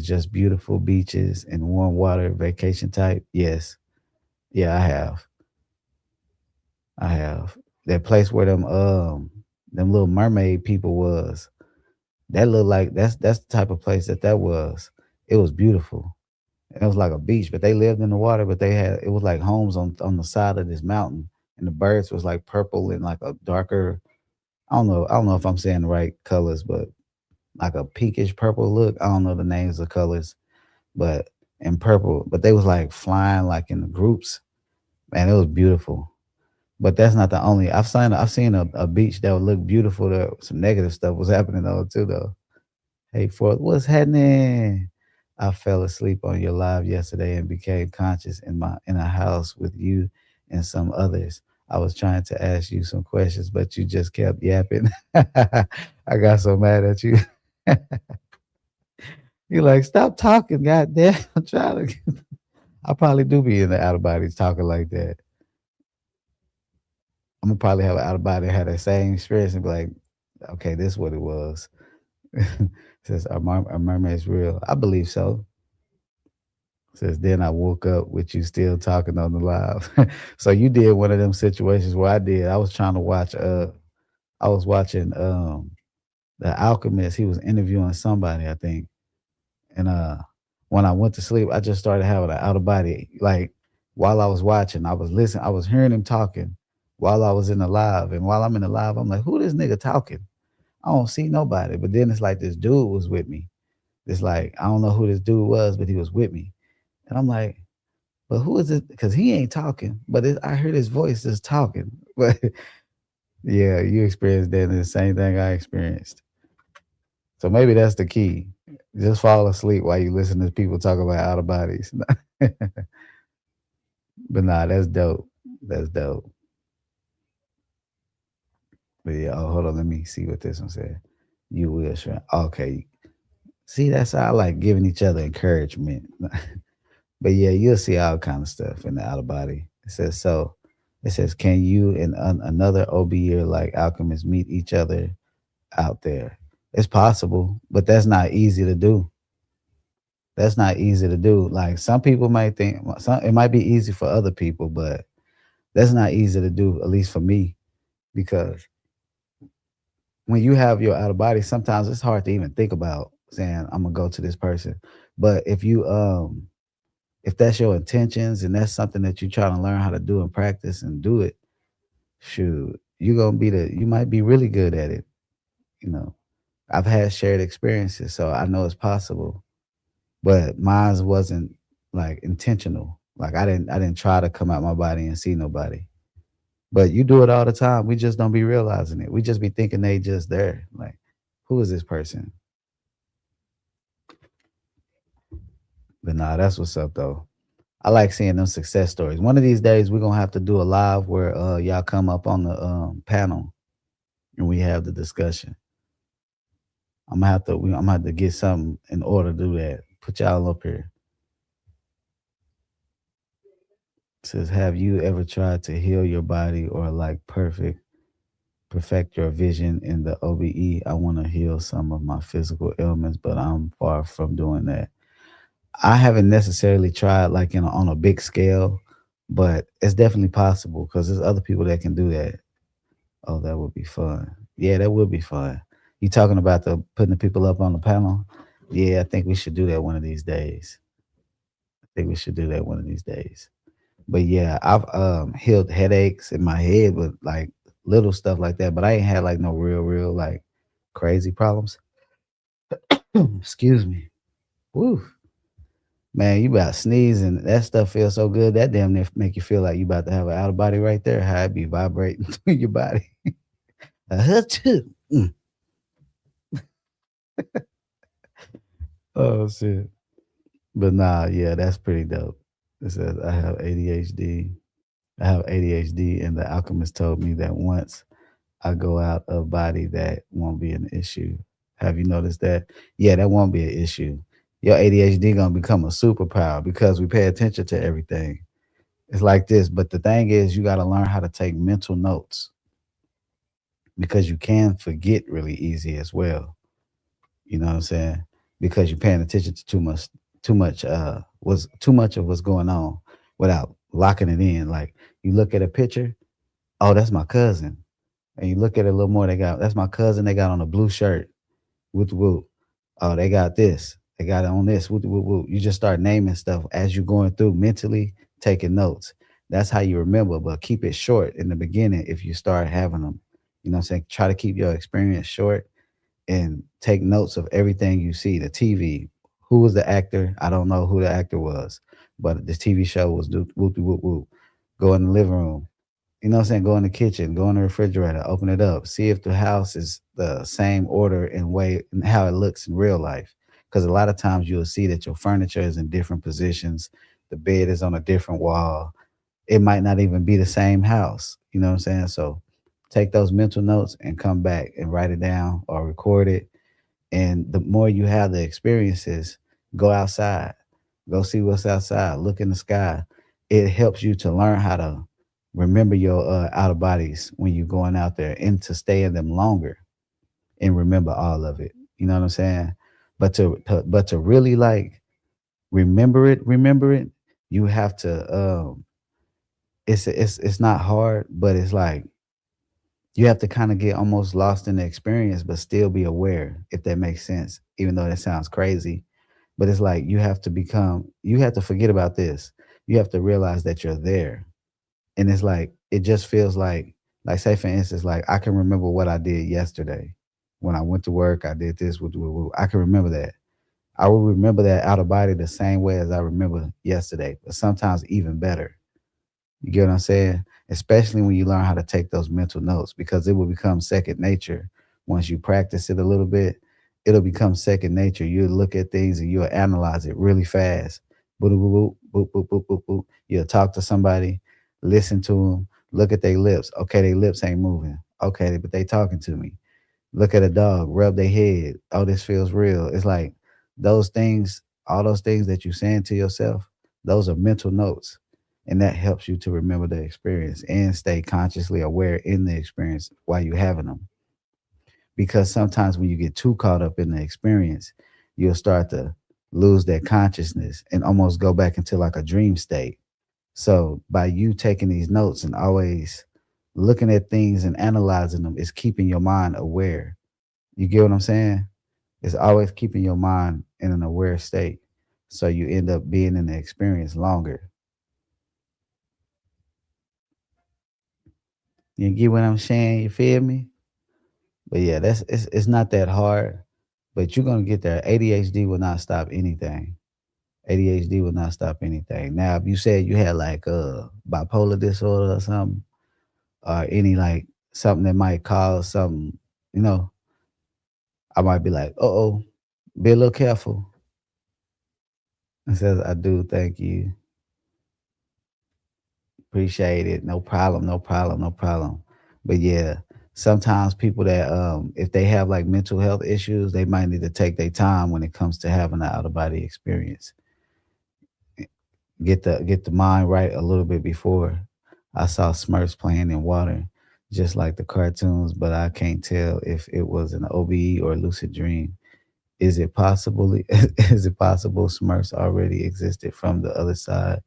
just beautiful beaches and warm water vacation type? Yes. Yeah, I have. That place where them them little mermaid people was. That looked like that's the type of place that was. It was beautiful. And it was like a beach, but they lived in the water. But they had it was like homes on the side of this mountain, and the birds was like purple and like a darker. I don't know if I'm saying the right colors, but like a pinkish purple look. I don't know the names of colors, but in purple. But they was like flying like in the groups. Man, it was beautiful. But that's not the only. I've seen a beach that would look beautiful. There some negative stuff was happening though too though. Hey, Ford, what's happening? I fell asleep on your live yesterday and became conscious in a house with you and some others. I was trying to ask you some questions, but you just kept yapping. I got so mad at you. You're like, stop talking, goddamn. I'm trying to. I probably do be in the out of bodies talking like that. I'm gonna probably have an out of body have that same experience and be like, okay, this is what it was. Says our mermaid is real. I believe so. Says then I woke up with you still talking on the live. So you did one of them situations where I did. I was trying to watch I was watching The Alchemist. He was interviewing somebody, I think. And when I went to sleep, I just started having an out of body. Like while I was watching, I was listening, I was hearing him talking while I was in the live. And while I'm in the live, I'm like, who this nigga talking? I don't see nobody. But then it's like this dude was with me. It's like, I don't know who this dude was, but he was with me. And I'm like, but who is it? Because he ain't talking, but I heard his voice just talking. But yeah, you experienced that and the same thing I experienced. So maybe that's the key. Just fall asleep while you listen to people talk about out of bodies. But nah, that's dope. That's dope. But yeah, oh, hold on. Let me see what this one said. You will, sure. Okay. See, that's how I like giving each other encouragement. But yeah, you'll see all kind of stuff in the out of body. It says so. It says, can you and another OB or like alchemists meet each other out there? It's possible, but that's not easy to do. That's not easy to do. Like some people might think it might be easy for other people, but that's not easy to do, at least for me, because when you have your out of body, sometimes it's hard to even think about saying I'm gonna go to this person. But if that's your intentions and that's something that you're trying to learn how to do and practice and do it, shoot, you might be really good at it. You know, I've had shared experiences, so I know it's possible. But mine wasn't like intentional. Like I didn't try to come out my body and see nobody. But you do it all the time. We just don't be realizing it. We just be thinking they just there. Like, who is this person? But nah, that's what's up though. I like seeing them success stories. One of these days we're gonna have to do a live where y'all come up on the panel and we have the discussion. I'm gonna have to get something in order to do that. Put y'all up here. It says, have you ever tried to heal your body or like perfect your vision in the OBE? I want to heal some of my physical ailments, but I'm far from doing that. I haven't necessarily tried like on a big scale, but it's definitely possible because there's other people that can do that. Oh, that would be fun. Yeah, that would be fun. You talking about the putting the people up on the panel? Yeah, I think we should do that one of these days. I think we should do that one of these days. But yeah, I've healed headaches in my head with like little stuff like that, but I ain't had like no real like crazy problems. Excuse me. Woo. Man, you about sneezing. That stuff feels so good. That damn near make you feel like you about to have an out of body right there. How it be vibrating through your body. Mm. Oh shit. But nah, yeah, that's pretty dope. It says I have ADHD. I have ADHD, and the alchemist told me that once I go out of body, that won't be an issue. Have you noticed that? Yeah, that won't be an issue. Your ADHD gonna become a superpower because we pay attention to everything. It's like this, but the thing is, you got to learn how to take mental notes because you can forget really easy as well. You know what I'm saying? Because you're paying attention to too much of what's going on without locking it in. Like you look at a picture, oh, that's my cousin. And you look at it a little more, they got that's my cousin, they got on a blue shirt. Whoop whoop. Oh, they got this. They got it on this. Whoop whoop whoop. You just start naming stuff as you're going through mentally, taking notes. That's how you remember, but keep it short in the beginning if you start having them. You know what I'm saying? Try to keep your experience short and take notes of everything you see. The TV, who was the actor? I don't know who the actor was, but the TV show was whoop whoop whoop. Go in the living room. You know what I'm saying? Go in the kitchen, go in the refrigerator, open it up, see if the house is the same order and way and how it looks in real life. Because a lot of times you'll see that your furniture is in different positions, the bed is on a different wall. It might not even be the same house. You know what I'm saying? So take those mental notes and come back and write it down or record it. And the more you have the experiences, go outside, go see what's outside, look in the sky. It helps you to learn how to remember your outer bodies when you're going out there and to stay in them longer and remember all of it. You know what I'm saying? But to really like remember it, you have to it's not hard, but it's like you have to kind of get almost lost in the experience, but still be aware, if that makes sense, even though that sounds crazy. But it's like you have to forget about this. You have to realize that you're there. And it's like, it just feels like say for instance, like I can remember what I did yesterday. When I went to work, I did this, I can remember that. I will remember that out of body the same way as I remember yesterday, but sometimes even better. You get what I'm saying? Especially when you learn how to take those mental notes because it will become second nature once you practice it a little bit. It'll become second nature. You'll look at things and you'll analyze it really fast. Boop, boop, boop, boop, boop, boop, boop, boop. You'll talk to somebody, listen to them, look at their lips. Okay, their lips ain't moving. Okay, but they talking to me. Look at a dog, rub their head. Oh, this feels real. It's like those things, all those things that you're saying to yourself, those are mental notes. And that helps you to remember the experience and stay consciously aware in the experience while you're having them. Because sometimes when you get too caught up in the experience, you'll start to lose that consciousness and almost go back into like a dream state. So by you taking these notes and always looking at things and analyzing them, it's keeping your mind aware. You get what I'm saying? It's always keeping your mind in an aware state. So you end up being in the experience longer. You get what I'm saying? You feel me? But yeah, it's not that hard, but you're gonna get there. ADHD will not stop anything. ADHD will not stop anything. Now, if you said you had like bipolar disorder or something, or any like something that might cause something, you know, I might be like, oh, be a little careful. It says I do, thank you. Appreciate it. No problem, no problem, no problem. But yeah, sometimes people that if they have like mental health issues, they might need to take their time when it comes to having an out of body experience. Get the mind right a little bit before. I saw Smurfs playing in water, just like the cartoons, but I can't tell if it was an OBE or lucid dream. Is it possible? Is it possible Smurfs already existed from the other side,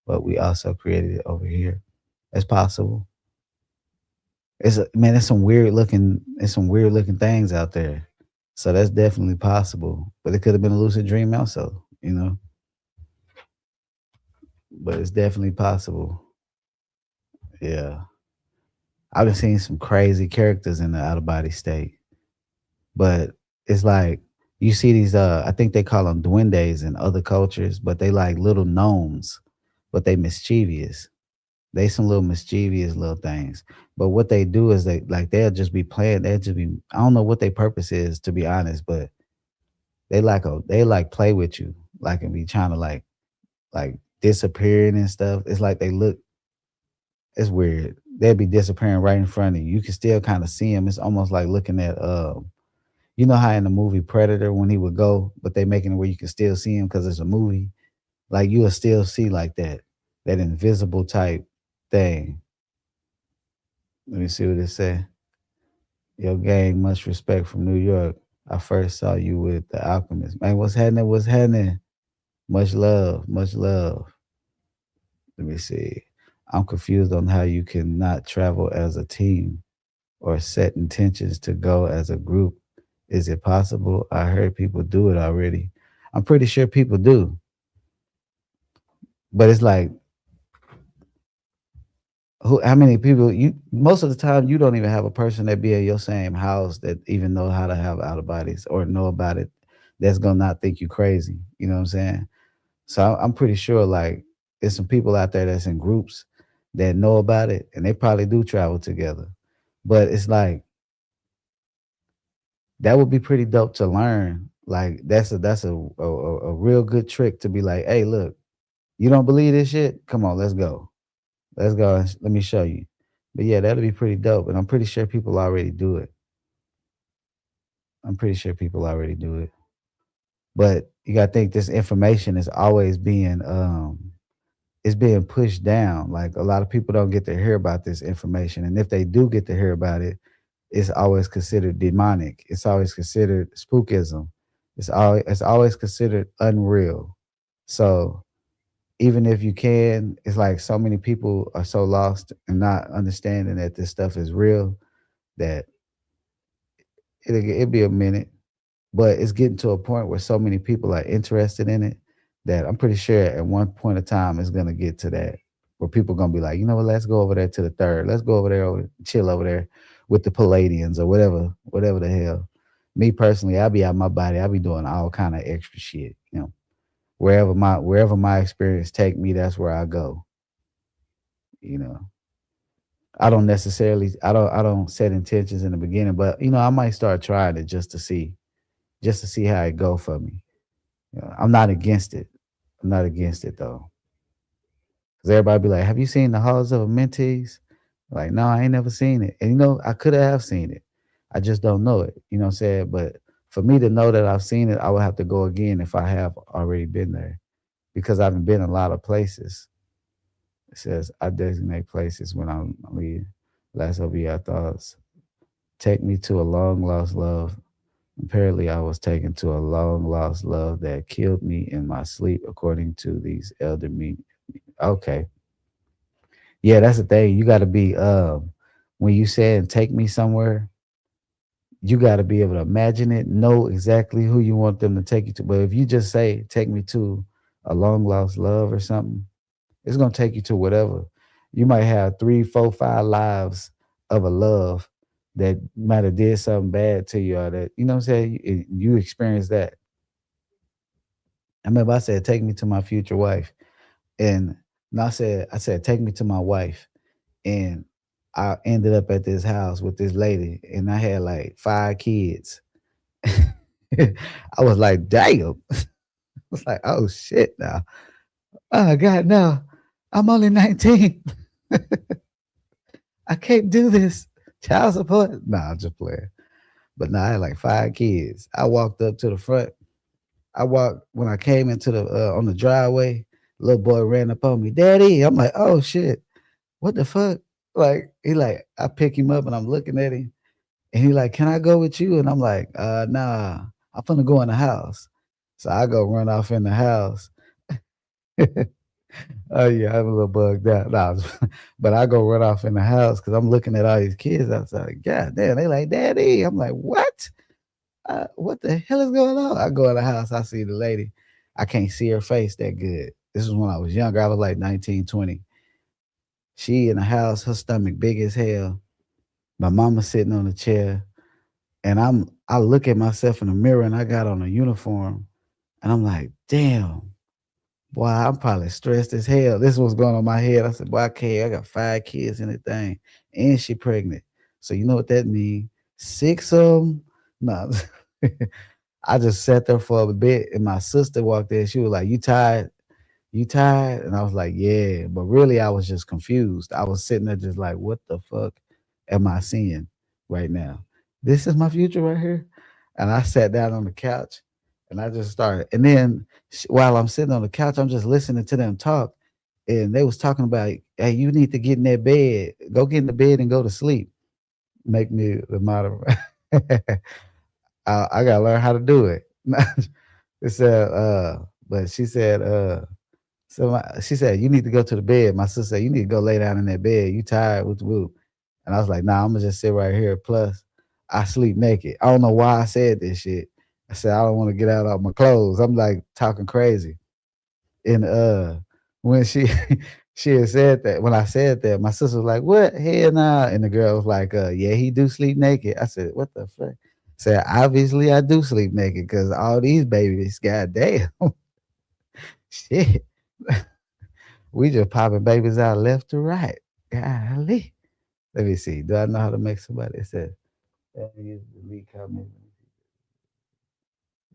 but we also created it over here? It's possible. Man, there's some weird looking things out there. So that's definitely possible. But it could have been a lucid dream also, you know. But it's definitely possible. Yeah. I've been seeing some crazy characters in the out of body state. But it's like you see these I think they call them duendes in other cultures, but they like little gnomes, but they mischievous. They some little mischievous little things. But what they do is they'll just be playing. They'll just be I don't know what their purpose is to be honest, but they like play with you, like and be trying to like disappearing and stuff. It's like they look. It's weird. They'll be disappearing right in front of you. You can still kind of see them. It's almost like looking at you know how in the movie Predator when he would go, but they making it where you can still see him because it's a movie. Like you'll still see like that invisible type thing. Let me see what it say. Yo, gang, much respect from New York. I first saw you with the Alchemist. Man, what's happening? What's happening? Much love, much love. Let me see. I'm confused on how you cannot travel as a team or set intentions to go as a group. Is it possible? I heard people do it already. I'm pretty sure people do, but it's like who? How many people? You most of the time you don't even have a person that be in your same house that even know how to have out of bodies or know about it. That's gonna not think you crazy. You know what I'm saying? So I'm pretty sure like there's some people out there that's in groups that know about it, and they probably do travel together. But it's like that would be pretty dope to learn. Like that's a real good trick to be like, hey, look, you don't believe this shit? Come on, let's go. Let's go. Let me show you. But yeah, that'd be pretty dope. And I'm pretty sure people already do it. I'm pretty sure people already do it. But you gotta think this information is always being it's being pushed down. Like a lot of people don't get to hear about this information. And if they do get to hear about it, it's always considered demonic. It's always considered spookism. It's always considered unreal. So even if you can, it's like so many people are so lost and not understanding that this stuff is real that it'll be a minute, but it's getting to a point where so many people are interested in it that I'm pretty sure at one point of time it's gonna get to that where people gonna be like, you know what, let's go over there to the third. Let's go over there, chill over there with the Palladians or whatever the hell. Me personally, I'll be out my body. I'll be doing all kind of extra shit. You know, wherever my experience take me, that's where I go. You know, I don't set intentions in the beginning, but I might start trying it just to see how it go for me. I'm not against it. I'm not against it though. Cause everybody be like, "Have you seen the Halls of Mentees?" Like, no, I ain't never seen it. And I could have seen it. I just don't know it. You know what I'm saying? But for me to know that I've seen it, I would have to go again if I have already been there. Because I've been a lot of places. It says I designate places when I'm leaving. Last OBE thoughts. Take me to a long lost love. Apparently, I was taken to a long lost love that killed me in my sleep, according to these elder me. Okay. Yeah, that's the thing. You got to be, when you say and take me somewhere, you got to be able to imagine it, know exactly who you want them to take you to. But if you just say, take me to a long lost love or something, it's going to take you to whatever. You might have 3, 4, 5 lives of a love that might have did something bad to you or that, you know what I'm saying? You experience that. I remember I said, take me to my future wife. And I said, take me to my wife. And I ended up at this house with this lady and I had like 5 kids. I was like, damn. I was like, oh shit now. Oh God, no. I'm only 19. I can't do this. Child support? Nah, I'm just playing. But nah, I had like 5 kids. I walked up to the front. When I came into the on the driveway, little boy ran up on me, Daddy. I'm like, oh shit. What the fuck? Like, I pick him up and I'm looking at him. And he like, can I go with you? And I'm like, nah, I'm gonna go in the house. So I go run off in the house. Oh yeah, I'm a little bugged out. Nah, but I go run off in the house because I'm looking at all these kids outside. God damn, they like, Daddy. I'm like, what? What the hell is going on? I go in the house, I see the lady. I can't see her face that good. This was when I was younger. I was like 19, 20. She in the house, her stomach big as hell. My mama sitting on the chair. And I look at myself in the mirror and I got on a uniform. And I'm like, damn, boy, I'm probably stressed as hell. This was going on in my head. I said, boy, I can't. I got 5 kids in the thing. And she pregnant. So you know what that means? 6 of them. No. I just sat there for a bit and my sister walked in. She was like, you tired? You tired? And I was like, yeah. But really, I was just confused. I was sitting there just like, what the fuck am I seeing right now? This is my future right here. And I sat down on the couch and I just started. And then while I'm sitting on the couch, I'm just listening to them talk. And they was talking about, hey, you need to get in that bed. Go get in the bed and go to sleep. Make me the moderator. I gotta learn how to do it. It said, but she said, she said, you need to go to the bed. My sister said, you need to go lay down in that bed. You tired with the whoop. And I was like, nah, I'm gonna just sit right here. Plus, I sleep naked. I don't know why I said this shit. I said I don't want to get out of my clothes. I'm like talking crazy. And when she she had said that, when I said that, my sister was like, "What? Hell nah." And the girl was like, yeah, he do sleep naked. I said, "What the fuck?" Said, obviously I do sleep naked because all these babies, goddamn, shit. We just popping babies out left to right. Golly. Let me see. Do I know how to make somebody say that is delete comment?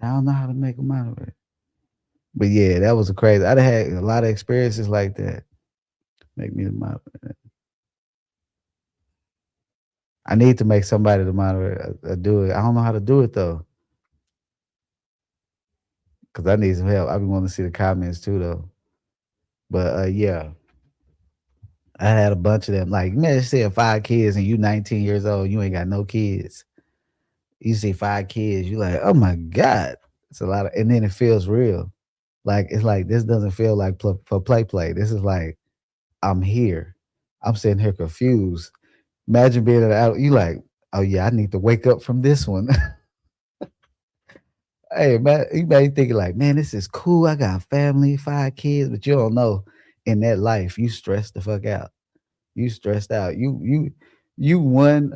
I don't know how to make them out of it. But yeah, that was a crazy. I'd had a lot of experiences like that. Make me the moderator. I need to make somebody the moderator. Do it. I don't know how to do it though, because I need some help. I be wanting to see the comments too though. But yeah, I had a bunch of them. Like, man, say 5 kids and you 19 years old, you ain't got no kids. You see 5 kids, you like, oh my god, it's a lot of, and then it feels real. Like it's like this doesn't feel like for play. This is like I'm here. I'm sitting here confused. Imagine being an adult. You like, oh yeah, I need to wake up from this one. Hey man, you may be thinking like, man, this is cool. I got a family, 5 kids, but you don't know in that life you stressed the fuck out. You stressed out. You one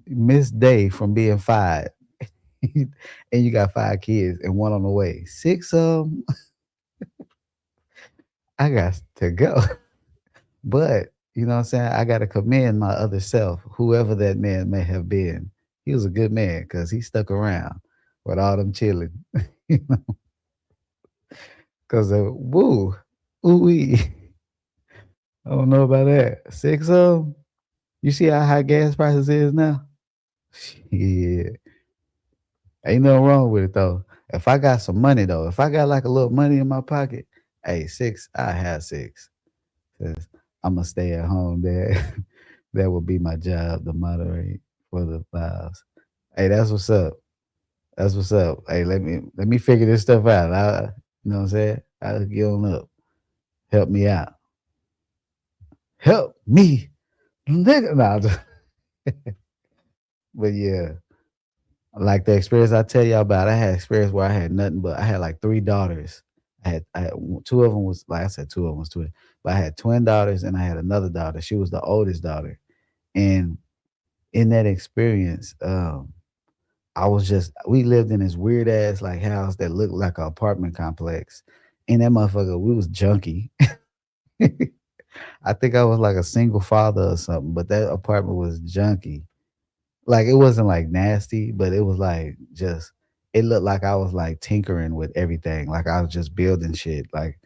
missed day from being fired. And you got 5 kids and one on the way. Six of 'em, I got to go. But you know what I'm saying? I gotta commend my other self, whoever that man may have been. He was a good man because he stuck around with all them chilling. You know, because woo, ooh wee. I don't know about that. Six of 'em. You see how high gas prices is now? Shit. Ain't nothing wrong with it though. If I got some money though, if I got like a little money in my pocket, hey, six, I have six. 'Cause I'm gonna stay at home there. That would be my job to moderate for the files. Hey, that's what's up. That's what's up. Hey, let me figure this stuff out. You know what I'm saying? I'll get on up. Help me out. Help me, nigga. Nah, but yeah, like the experience I tell y'all about, I had experience where I had nothing but I had like 3 daughters. I had 2 of them was like I said 2 of them was twin, but I had twin daughters and I had another daughter. She was the oldest daughter, and in that experience, I was just we lived in this weird ass like house that looked like an apartment complex. And that motherfucker, we was junky. I think I was like a single father or something, but that apartment was junky. Like it wasn't like nasty, but it was like just it looked like I was like tinkering with everything. Like I was just building shit. Like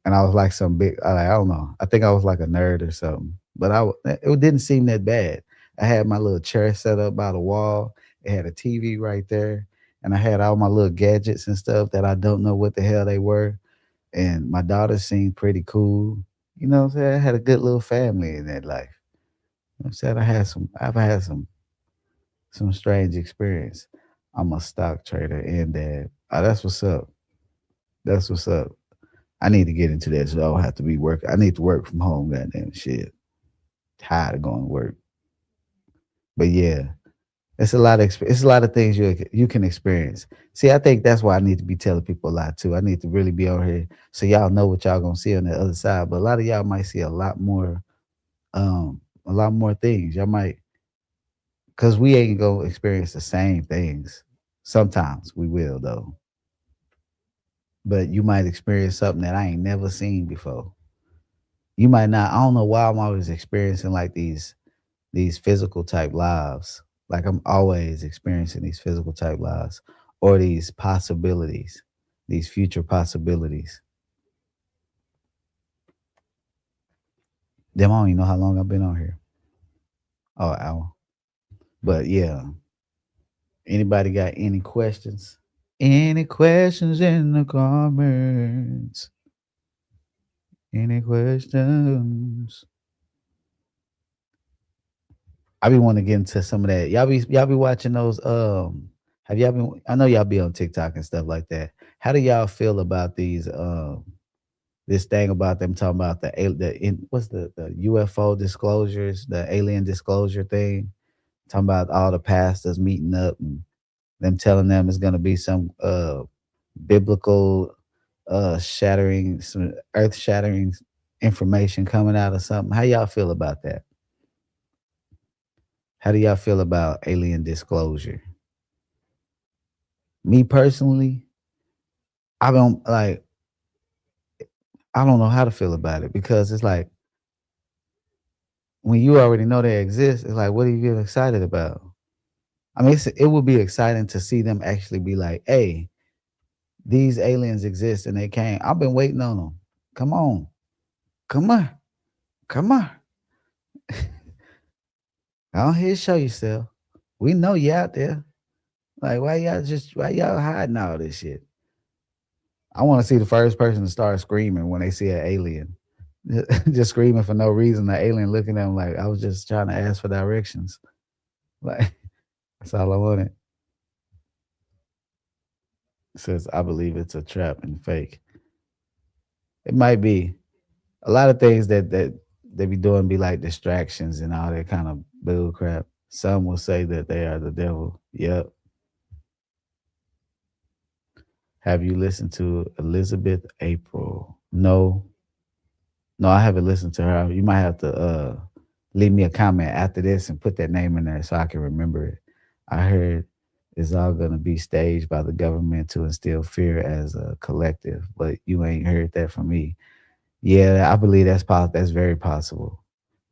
and I was like some big I don't know. I think I was like a nerd or something. But it didn't seem that bad. I had my little chair set up by the wall. It had a TV right there. And I had all my little gadgets and stuff that I don't know what the hell they were. And my daughter seemed pretty cool. You know what I'm saying? I had a good little family in that life. You know what I'm saying? I've had some strange experience. I'm a stock trader and dad. Oh, that's what's up. That's what's up. I need to get into that so I don't have to be working. I need to work from home, goddamn shit. Tired of going to work. But yeah, it's a lot of it's a lot of things you can experience. See, I think that's why I need to be telling people a lot too. I need to really be on here so y'all know what y'all gonna see on the other side. But a lot of y'all might see a lot more things. Y'all might because we ain't gonna experience the same things. Sometimes we will though. But you might experience something that I ain't never seen before. You might not. I don't know why I'm always experiencing like these physical type lives. Like I'm always experiencing these physical type lives or these possibilities, these future possibilities. Damn, I don't even know how long I've been on here. Oh, an hour. But yeah, anybody got any questions? Any questions in the comments? Any questions? I be wanting to get into some of that. Y'all be watching those have y'all been I know y'all be on TikTok and stuff like that. How do y'all feel about this thing about them talking about what's the UFO disclosures, the alien disclosure thing, talking about all the pastors meeting up and them telling them it's gonna be some biblical shattering, some earth shattering information coming out of something. How y'all feel about that? How do y'all feel about alien disclosure? Me personally, I don't like I don't know how to feel about it because it's like when you already know they exist, it's like what do you get excited about? I mean, it would be exciting to see them actually be like, "Hey, these aliens exist and they came. I've been waiting on them. Come on, come on, come on. Go on here, show yourself. We know you out there. Like, why y'all hiding all this shit? I want to see the first person to start screaming when they see an alien, just screaming for no reason. The alien looking at them like I was just trying to ask for directions. Like that's all I wanted. Says I believe it's a trap and fake. It might be a lot of things that they be doing be like distractions and all that kind of bull crap. Some will say that they are the devil. Yep. Have you listened to Elizabeth April? No, no, I haven't listened to her. You might have to leave me a comment after this and put that name in there so I can remember it. I heard it's all gonna be staged by the government to instill fear as a collective, but you ain't heard that from me. Yeah, I believe that's very possible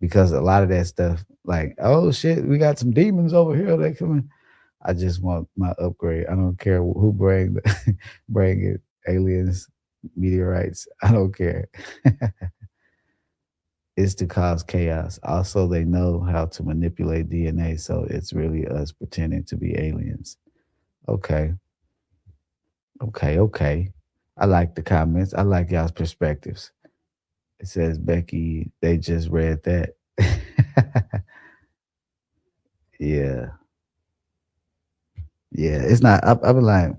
because a lot of that stuff, like, oh shit, we got some demons over here. They coming. I just want my upgrade. I don't care who bring it, aliens, meteorites. I don't care. It's to cause chaos. Also, they know how to manipulate DNA, so it's really us pretending to be aliens. Okay, okay. I like the comments. I like y'all's perspectives. It says Becky, they just read that. Yeah, yeah. It's not. I've been like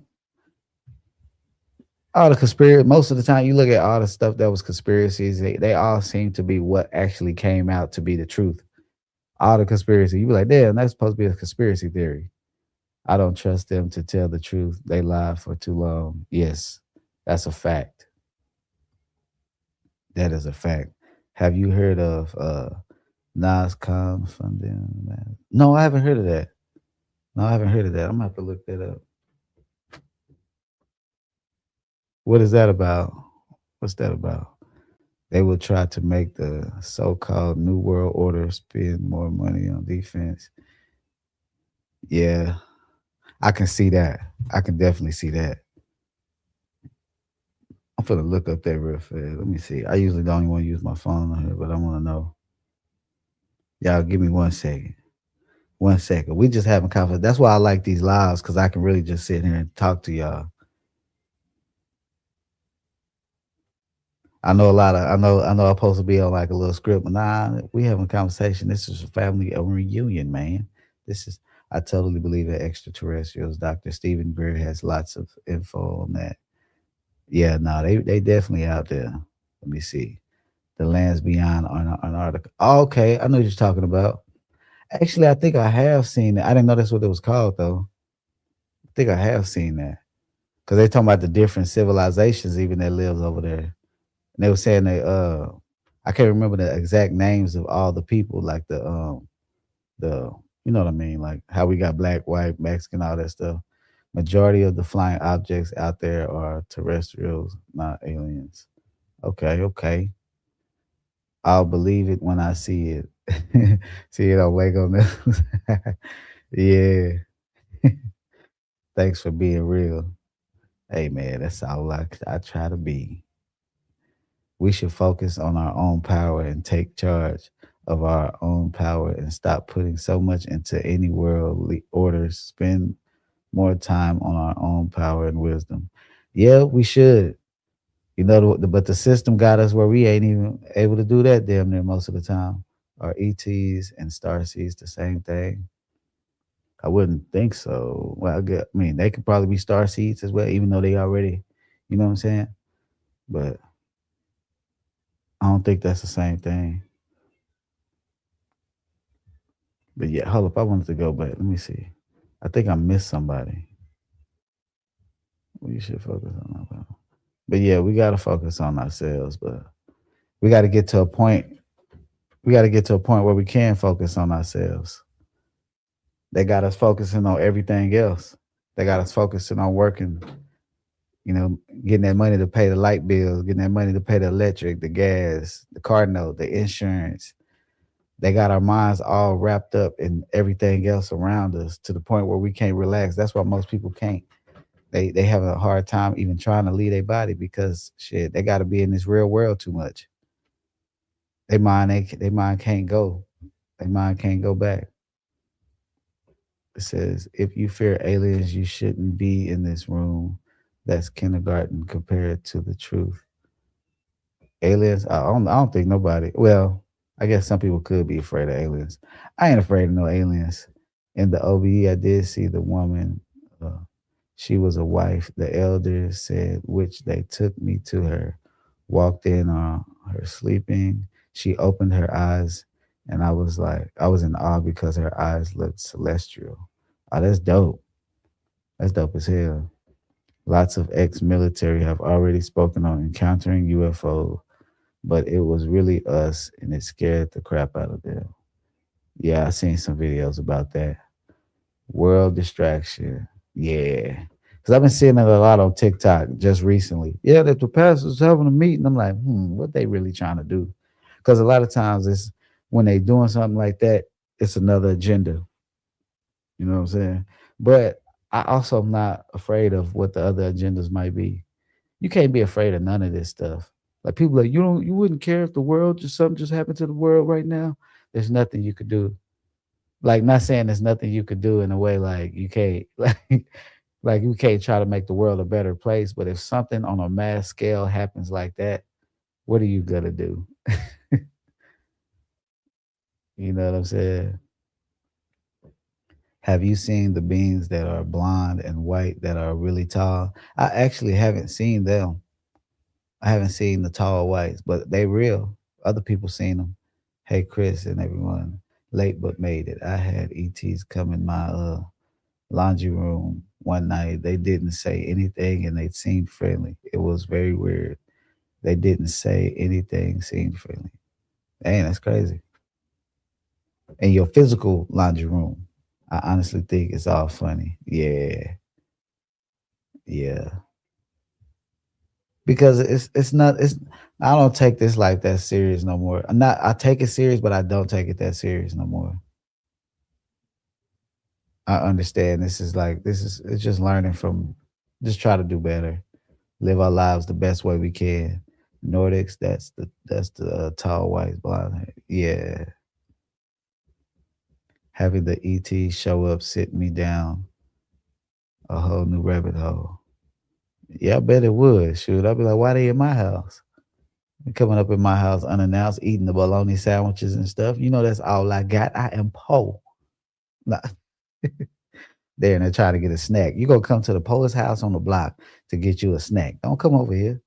all the conspiracy. Most of the time, you look at all the stuff that was conspiracies. They all seem to be what actually came out to be the truth. All the conspiracy. You be like, damn, that's supposed to be a conspiracy theory. I don't trust them to tell the truth. They lied for too long. Yes, that's a fact. That is a fact. Have you heard of Nas Khan funding? No, I haven't heard of that. No, I haven't heard of that. I'm gonna have to look that up. What is that about? What's that about? They will try to make the so-called New World Order spend more money on defense. Yeah, I can see that. I can definitely see that. I'm gonna look up that real fast. Let me see. I usually don't even want to use my phone on here, but I want to know. Y'all, give me 1 second. 1 second. We just having conversation. That's why I like these lives because I can really just sit here and talk to y'all. I know a lot of. I know I'm supposed to be on like a little script, but nah, we having a conversation. This is a family a reunion, man. This is. I totally believe in extraterrestrials. Dr. Stephen Greer has lots of info on that. Yeah, no, they definitely out there. Let me see. The lands beyond Antarctica. Oh, okay, I know what you're talking about. Actually, I think I have seen it. I didn't know that's what it was called though. I think I have seen that because they talking about the different civilizations even that lives over there. And they were saying I can't remember the exact names of all the people, like the you know what I mean, like how we got black, white, Mexican, all that stuff. Majority of the flying objects out there are terrestrials, not aliens. Okay, okay. I'll believe it when I see it. See it on Lego News. Yeah. Thanks for being real. Hey man, that's all I try to be. We should focus on our own power and take charge of our own power and stop putting so much into any worldly orders. Spend more time on our own power and wisdom. Yeah, we should. You know, but the system got us where we ain't even able to do that damn near most of the time. Are ETs and star seeds the same thing? I wouldn't think so. Well, I mean, they could probably be star seeds as well, even though they already, you know what I'm saying? But I don't think that's the same thing. But yeah, hold up. I wanted to go back. Let me see. I think I missed somebody. We should focus on that. But yeah, we got to focus on ourselves. But we got to get to a point. We got to get to a point where we can focus on ourselves. They got us focusing on everything else. They got us focusing on working, getting that money to pay the light bills, getting that money to pay the electric, the gas, the car note, the insurance. They got our minds all wrapped up in everything else around us to the point where we can't relax. That's why most people can't. They have a hard time even trying to leave their body because shit, they got to be in this real world too much. They mind can't go. They mind can't go back. It says, if you fear aliens, you shouldn't be in this room. That's kindergarten compared to the truth. Aliens, I don't think nobody. Well, I guess some people could be afraid of aliens. I ain't afraid of no aliens. In the OBE, I did see the woman. Uh, she was a wife. The elders said, which they took me to her. Walked in on her sleeping. She opened her eyes, and I was in awe because her eyes looked celestial. Oh, that's dope. That's dope as hell. Lots of ex-military have already spoken on encountering UFO, but it was really us, and it scared the crap out of them. Yeah, I seen some videos about that. World distraction. Yeah. Because I've been seeing it a lot on TikTok just recently. Yeah, that the pastor's having a meeting. I'm like, what they really trying to do? Because a lot of times it's when they doing something like that, it's another agenda. You know what I'm saying? But I also am not afraid of what the other agendas might be. You can't be afraid of none of this stuff. Like people like you wouldn't care if the world just something just happened to the world right now. There's nothing you could do. Like not saying there's nothing you could do in a way like you can't like you can't try to make the world a better place. But if something on a mass scale happens like that, what are you gonna do? You know what I'm saying? Have you seen the beings that are blonde and white that are really tall? I actually haven't seen them. I haven't seen the tall whites, but they real. Other people seen them. Hey, Chris and everyone, late but made it. I had ETs come in my laundry room one night. They didn't say anything and they seemed friendly. It was very weird. They didn't say anything, seemed friendly. Dang, that's crazy. In your physical laundry room, I honestly think it's all funny. Yeah, yeah. Because it's not it's I don't take this like that serious no more. I take it serious, but I don't take it that serious no more. I understand this is it's just learning from just try to do better. Live our lives the best way we can. Nordics, that's the tall white blonde hair. Yeah. Having the ET show up, sit me down a whole new rabbit hole. Yeah, I bet it would. Shoot, I'd be like, why they in my house? Coming up in my house unannounced, eating the bologna sandwiches and stuff. You know, that's all I got. I am poor. Nah, there and they're trying to get a snack. You gonna come to the poorest house on the block to get you a snack. Don't come over here.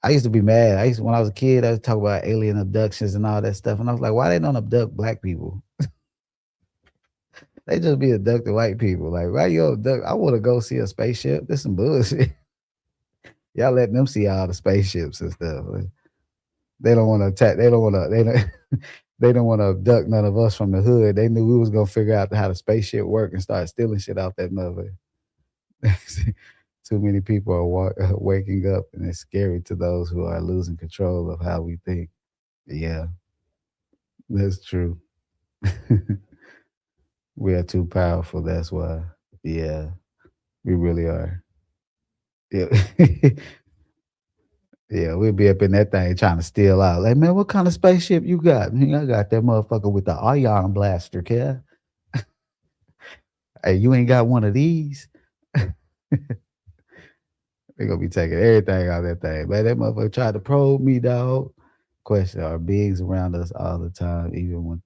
I used to be mad. When I was a kid, I used to talk about alien abductions and all that stuff. And I was like, why they don't abduct black people? They just be abducting white people. Like, why you abduct? I want to go see a spaceship. This some bullshit. Y'all letting them see all the spaceships and stuff. They don't want to attack. They don't want to. They don't. They don't want to abduct none of us from the hood. They knew we was gonna figure out how the spaceship work and start stealing shit out that mother. Too many people are waking up, and it's scary to those who are losing control of how we think. Yeah, that's true. We are too powerful. That's why. Yeah, we really are. Yeah. Yeah, we'll be up in that thing trying to steal out. Like, man, what kind of spaceship you got? Man, I got that motherfucker with the ion blaster, kid. Hey, you ain't got one of these? They gonna be taking everything out of that thing. Man, that motherfucker tried to probe me, dog. Question: are beings around us all the time, even when?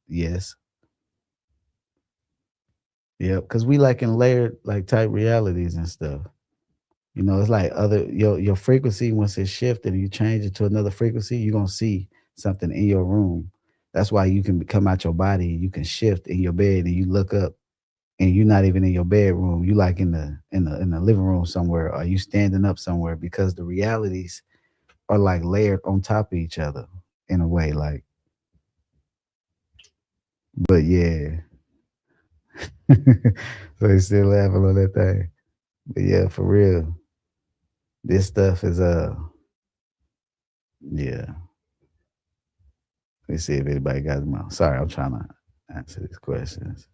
Yes, yep. Because we like in layered, like type realities and stuff. It's like your frequency once it shifted and you change it to another frequency, you're gonna see something in your room. That's why you can come out your body and you can shift in your bed and you look up and you're not even in your bedroom. You like in the living room somewhere, or you standing up somewhere because the realities are like layered on top of each other in a way. Like, but yeah. So he's still laughing on that thing. But yeah, for real. This stuff is yeah. Let's see if anybody got them out. Sorry, I'm trying to answer these questions.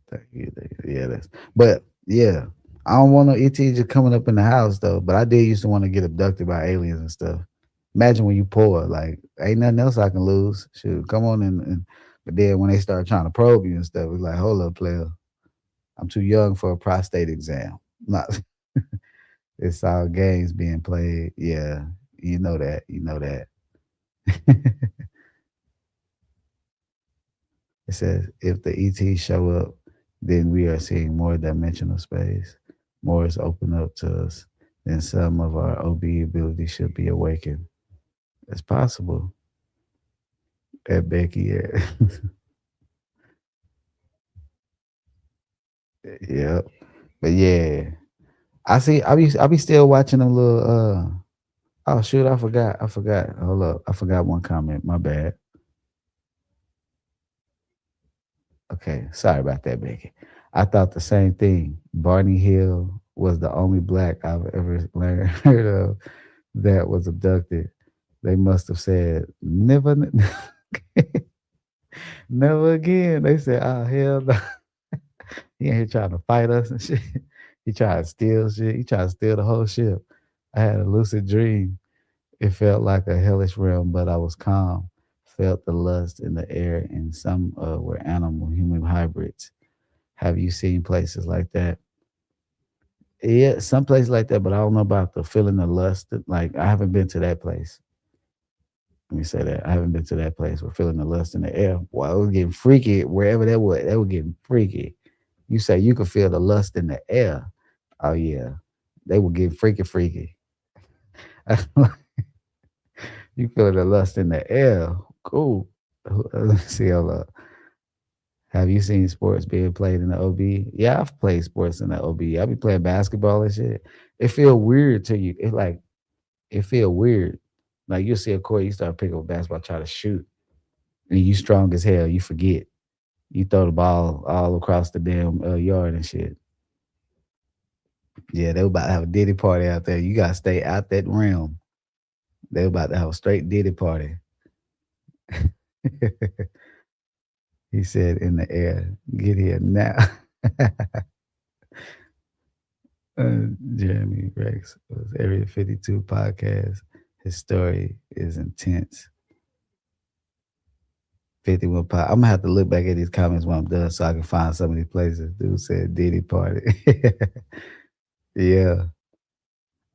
Thank you. Thank you. Yeah, but yeah. I don't want no ET just coming up in the house though. But I did used to want to get abducted by aliens and stuff. Imagine when you poor, like ain't nothing else I can lose. Shoot, come on and but then when they start trying to probe you and stuff, it's like, hold up, player. I'm too young for a prostate exam. Not it's all games being played. Yeah, you know that. You know that. It says if the ETs show up, then we are seeing more dimensional space. More is open up to us. Then some of our OB ability should be awakened. It's possible. At Becky, yeah. Yeah. But yeah. I be still watching them little oh shoot, I forgot. I forgot. Hold up. I forgot one comment. My bad. Okay, sorry about that, Becky. I thought the same thing. Barney Hill was the only black I've ever heard of that was abducted. They must have said never, never again. They said, "Oh hell no, he ain't here trying to fight us and shit. He tried to steal shit. He tried to steal the whole ship." I had a lucid dream. It felt like a hellish realm, but I was calm. Felt the lust in the air, and some were animal human hybrids. Have you seen places like that? Yeah, some places like that, but I don't know about the feeling of lust. Like I haven't been to that place. Let me say that I haven't been to that place. We're feeling the lust in the air. Well, it was getting freaky wherever that was. That was getting freaky. You say you could feel the lust in the air. Oh yeah, they were getting freaky, freaky. You feel the lust in the air. Cool. Let me see. Hold up. Have you seen sports being played in the OB? Yeah, I've played sports in the OB. I be playing basketball and shit. It feel weird to you. It feel weird. Like you'll see a court, you start picking up a basketball, try to shoot, and you strong as hell. You forget. You throw the ball all across the damn yard and shit. Yeah, they were about to have a Diddy party out there. You gotta stay out that realm. They were about to have a straight Diddy party. He said in the air, "Get here now." Jeremy Rex was Area 52 podcast. His story is intense. 51 pod. I'm gonna have to look back at these comments when I'm done so I can find some of these places. Dude said Diddy party. Yeah.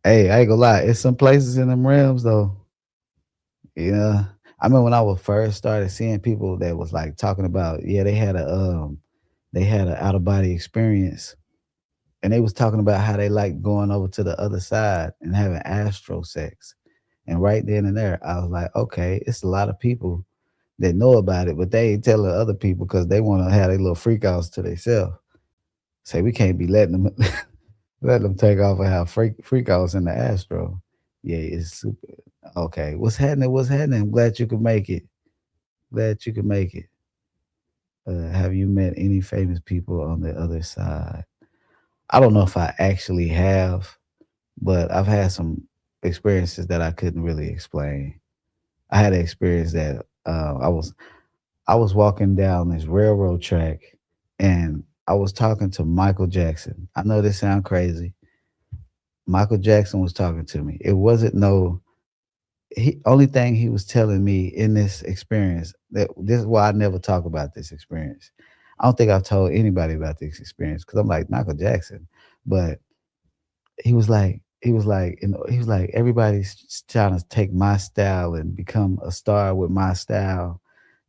Hey, I ain't gonna lie. It's some places in them realms though. Yeah. I mean when I was first started seeing people that was like talking about, yeah, they had an out of body experience. And they was talking about how they like going over to the other side and having astral sex. And right then and there, I was like, okay, it's a lot of people that know about it, but they ain't telling other people because they want to have their little freak outs to themselves. Say we can't be letting them let them take off and have freak outs in the astral. Yeah, it's super. Okay, what's happening? What's happening? I'm glad you could make it. Glad you could make it. Have you met any famous people on the other side? I don't know if I actually have, but I've had some experiences that I couldn't really explain. I had an experience that I was walking down this railroad track and I was talking to Michael Jackson. I know this sounds crazy. Michael Jackson was talking to me. It wasn't no he only thing he was telling me in this experience that this is why I never talk about this experience. I don't think I've told anybody about this experience because I'm like Michael Jackson, but he was like everybody's trying to take my style and become a star with my style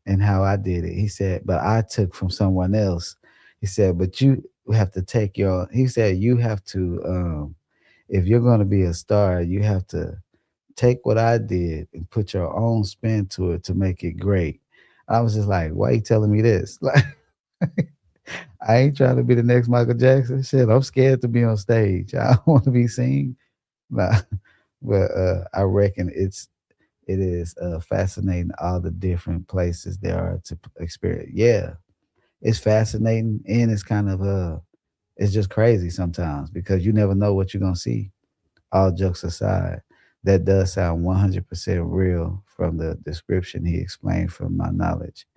and how I did it. He said, but I took from someone else. He said, but we have to take your. He said you have to. If you're going to be a star, you have to take what I did and put your own spin to it to make it great. I was just like, why you telling me this? Like, I ain't trying to be the next Michael Jackson. Shit, I'm scared to be on stage. I don't want to be seen. Nah, but I reckon it is fascinating all the different places there are to experience. Yeah, it's fascinating and it's kind of it's just crazy sometimes because you never know what you're gonna see. All jokes aside, that does sound 100% real from the description he explained from my knowledge.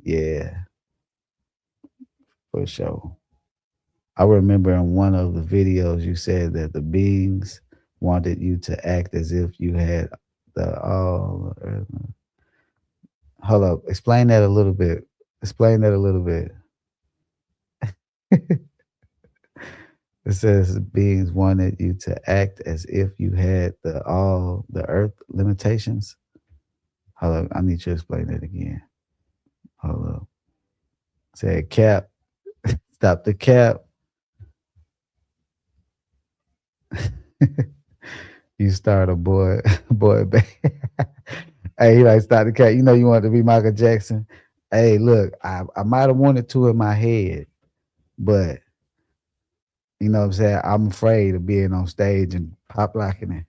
Yeah, for sure. I remember in one of the videos you said that the beings wanted you to act as if you had the all. Hold up, explain that a little bit. Explain that a little bit. It says beings wanted you to act as if you had the earth limitations. Hold up, I need you to explain that again. Hold up. Said cap, stop the cap. You start a boy boy band. Hey, he like stop the cap. You know you want to be Michael Jackson. Hey, look, I might have wanted to in my head, but you know what I'm saying? I'm afraid of being on stage and pop locking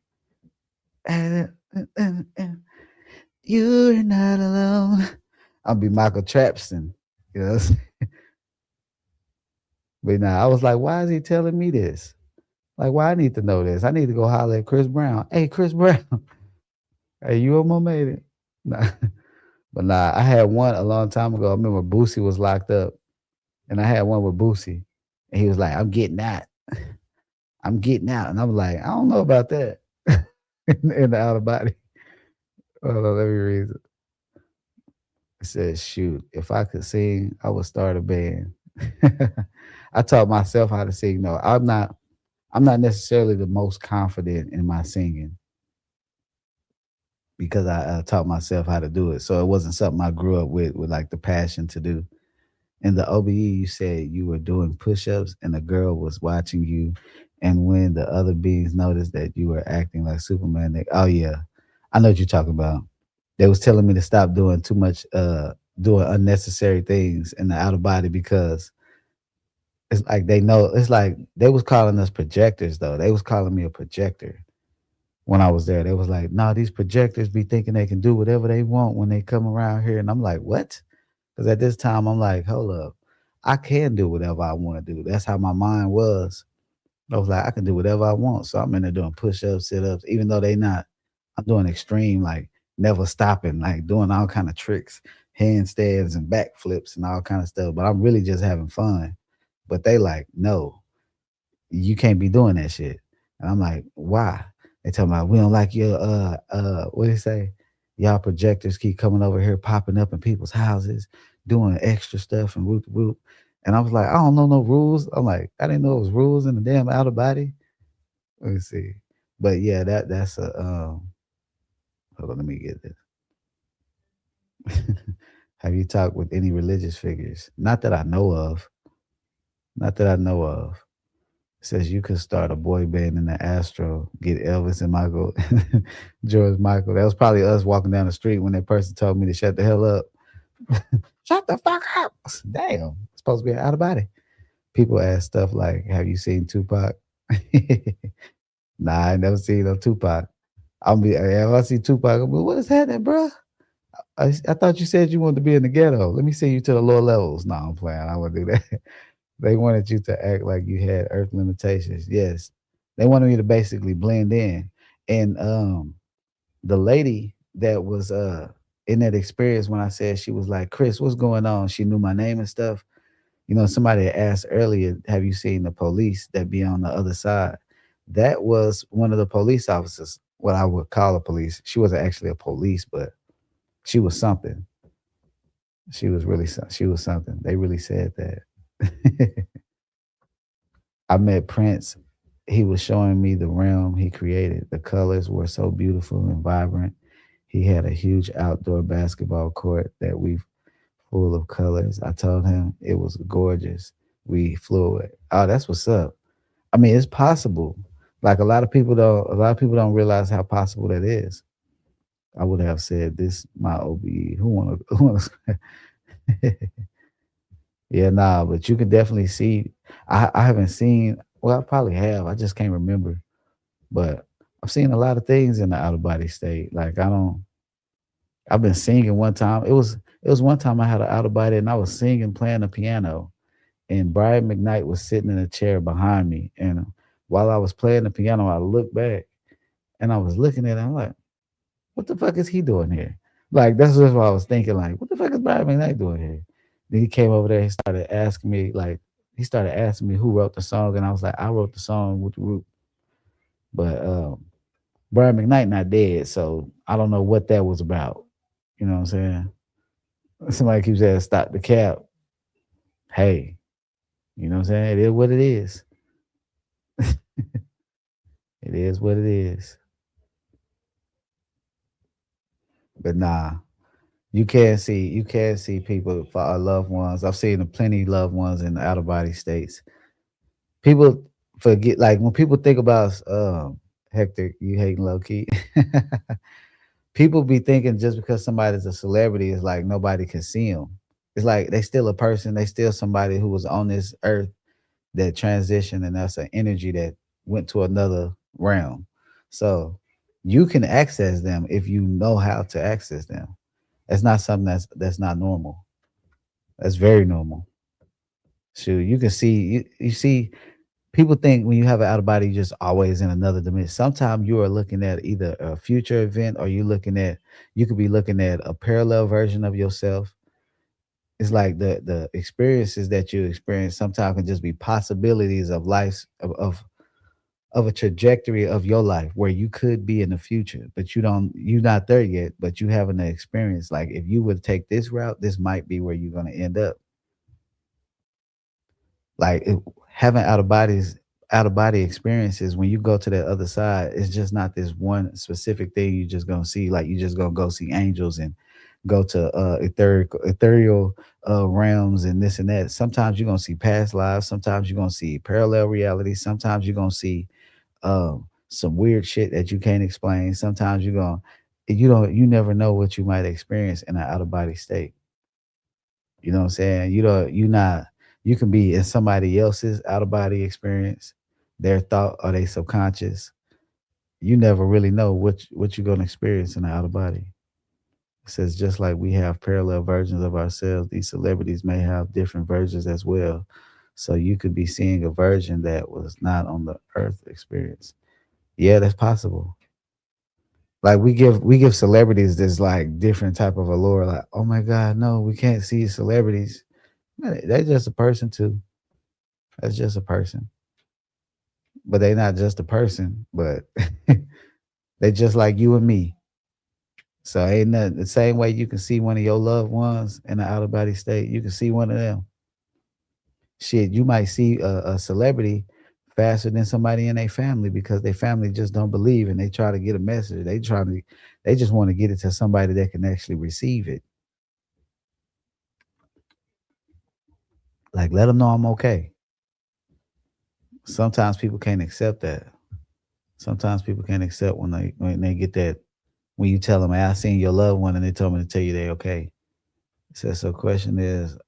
it. You're not alone. I'll be Michael Trapson. You know what I'm saying? But now I was like, why is he telling me this? Like, why I need to know this? I need to go holler at Chris Brown. Hey, Chris Brown. Hey, you almost made it. Nah. But nah, I had one a long time ago. I remember Boosie was locked up. And I had one with Boosie. And he was like, I'm getting out. I'm getting out. And I'm like, I don't know about that. In the outer body. Hold on, let me read it. It says, shoot, if I could sing, I would start a band. I taught myself how to sing. No, I'm not necessarily the most confident in my singing because I taught myself how to do it. So it wasn't something I grew up with like the passion to do. In the OBE, you said you were doing push-ups and a girl was watching you. And when the other beings noticed that you were acting like Superman, oh yeah, I know what you're talking about. They was telling me to stop doing too much, doing unnecessary things in the outer body because it's like they know. It's like they was calling us projectors though. They was calling me a projector when I was there. They was like, "No, these projectors be thinking they can do whatever they want when they come around here." And I'm like, "What?" Because at this time, I'm like, "Hold up, I can do whatever I want to do." That's how my mind was. I was like, I can do whatever I want. So I'm in there doing push-ups, sit-ups, even though they not. I'm doing extreme, like never stopping, like doing all kind of tricks, handstands and backflips and all kind of stuff. But I'm really just having fun. But they like, no, you can't be doing that shit. And I'm like, why? They tell me we don't like your what do you say? Y'all projectors keep coming over here, popping up in people's houses, doing extra stuff and whoop whoop. And I was like, I don't know no rules. I'm like, I didn't know it was rules in the damn outer body. Let me see. But yeah, that's a hold on, let me get this. Have you talked with any religious figures? Not that I know of. Not that I know of. Says you could start a boy band in the Astral, get Elvis and Michael, George Michael. That was probably us walking down the street when that person told me to shut the hell up. Shut the fuck up. Damn. It's supposed to be out of body. People ask stuff like, have you seen Tupac? Nah, I ain't never seen no Tupac. If I see Tupac, I'm like, what is happening, bro? I thought you said you wanted to be in the ghetto. Let me send you to the lower levels. No, I'm playing. I wouldn't do that. They wanted you to act like you had earth limitations. Yes. They wanted me to basically blend in. And the lady that was in that experience when I said she was like, Chris, what's going on? She knew my name and stuff. You know, somebody had asked earlier, have you seen the police that be on the other side? That was one of the police officers, what I would call a police. She wasn't actually a police, but she was something. She was something. They really said that. I met Prince. He was showing me the realm he created. The colors were so beautiful and vibrant. He had a huge outdoor basketball court that we full of colors. I told him it was gorgeous. We fluid. Oh, that's what's up. I mean, it's possible. Like a lot of people don't. A lot of people don't realize how possible that is. I would have said this my OBE. Who want to? Who wants? Yeah, nah. But you can definitely see. I haven't seen. Well, I probably have. I just can't remember. But I've seen a lot of things in the out of body state. Like I don't. I've been singing one time. It was one time I had an out of body and I was singing playing the piano and Brian McKnight was sitting in a chair behind me. And while I was playing the piano, I looked back and I was looking at him. I'm like, what the fuck is he doing here? Like that's just what I was thinking. Like, what the fuck is Brian McKnight doing here? Then he came over there. He started asking me who wrote the song, and I was like, I wrote the song with the group. But Brian McKnight not dead, so I don't know what that was about. You know what I'm saying? Somebody keeps saying stop the cap. Hey, you know what I'm saying? It is what it is. It is what it is. But nah, you can't see people for our loved ones. I've seen plenty loved ones in out of body states. People forget like when people think about Hector, you hating low key. People be thinking just because somebody's a celebrity is like nobody can see them. It's like they still a person, they still somebody who was on this earth that transitioned, and that's an energy that went to another realm. So you can access them if you know how to access them. That's not something that's not normal. That's very normal. Shoot, you can see you see people think when you have an out of body, you're just always in another dimension. Sometimes you are looking at either a future event or you could be looking at a parallel version of yourself. It's like the experiences that you experience sometimes can just be possibilities of life of a trajectory of your life where you could be in the future, but you're not there yet, but you having the experience. Like if you would take this route, this might be where you're gonna end up. Like having out of body experiences when you go to the other side, it's just not this one specific thing you just gonna see. Like you just gonna go see angels and go to ethereal realms and this and that. Sometimes you're gonna see past lives. Sometimes you're gonna see parallel reality. Sometimes you're gonna see some weird shit that you can't explain. Sometimes you never know what you might experience in an out of body state. You know what I'm saying? You can be in somebody else's out of body experience, their thought or their subconscious. You never really know what you're gonna experience in the out of body. It says just like we have parallel versions of ourselves, these celebrities may have different versions as well. So you could be seeing a version that was not on the earth experience. Yeah, that's possible. Like we give celebrities this like different type of allure. Like, oh my God, no, we can't see celebrities. Man, they're just a person too. That's just a person. But they not just a person, but they just like you and me. So ain't nothing the same way you can see one of your loved ones in an out of body state, you can see one of them. Shit, you might see a celebrity faster than somebody in their family because their family just don't believe and they try to get a message. They just want to get it to somebody that can actually receive it. Like let them know I'm okay. Sometimes people can't accept that. Sometimes people can't accept when they get that when you tell them, "Hey, I seen your loved one," and they told me to tell you they okay. It says so. Question is,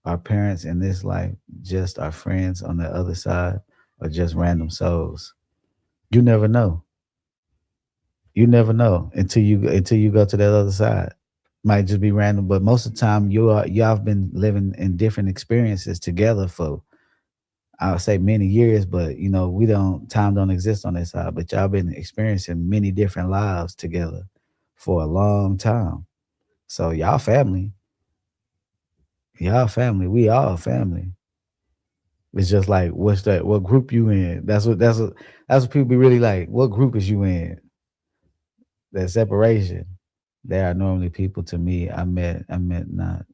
are parents in this life just our friends on the other side, or just random souls? You never know. You never know until you go to that other side. Might just be random, but most of the time y'all have been living in different experiences together for I would say many years, but we don't time don't exist on that side. But y'all been experiencing many different lives together for a long time. So y'all family, we all family. It's just like what's that? What group you in? That's what people be really like. What group is you in? That separation. They are normally people to me. I met not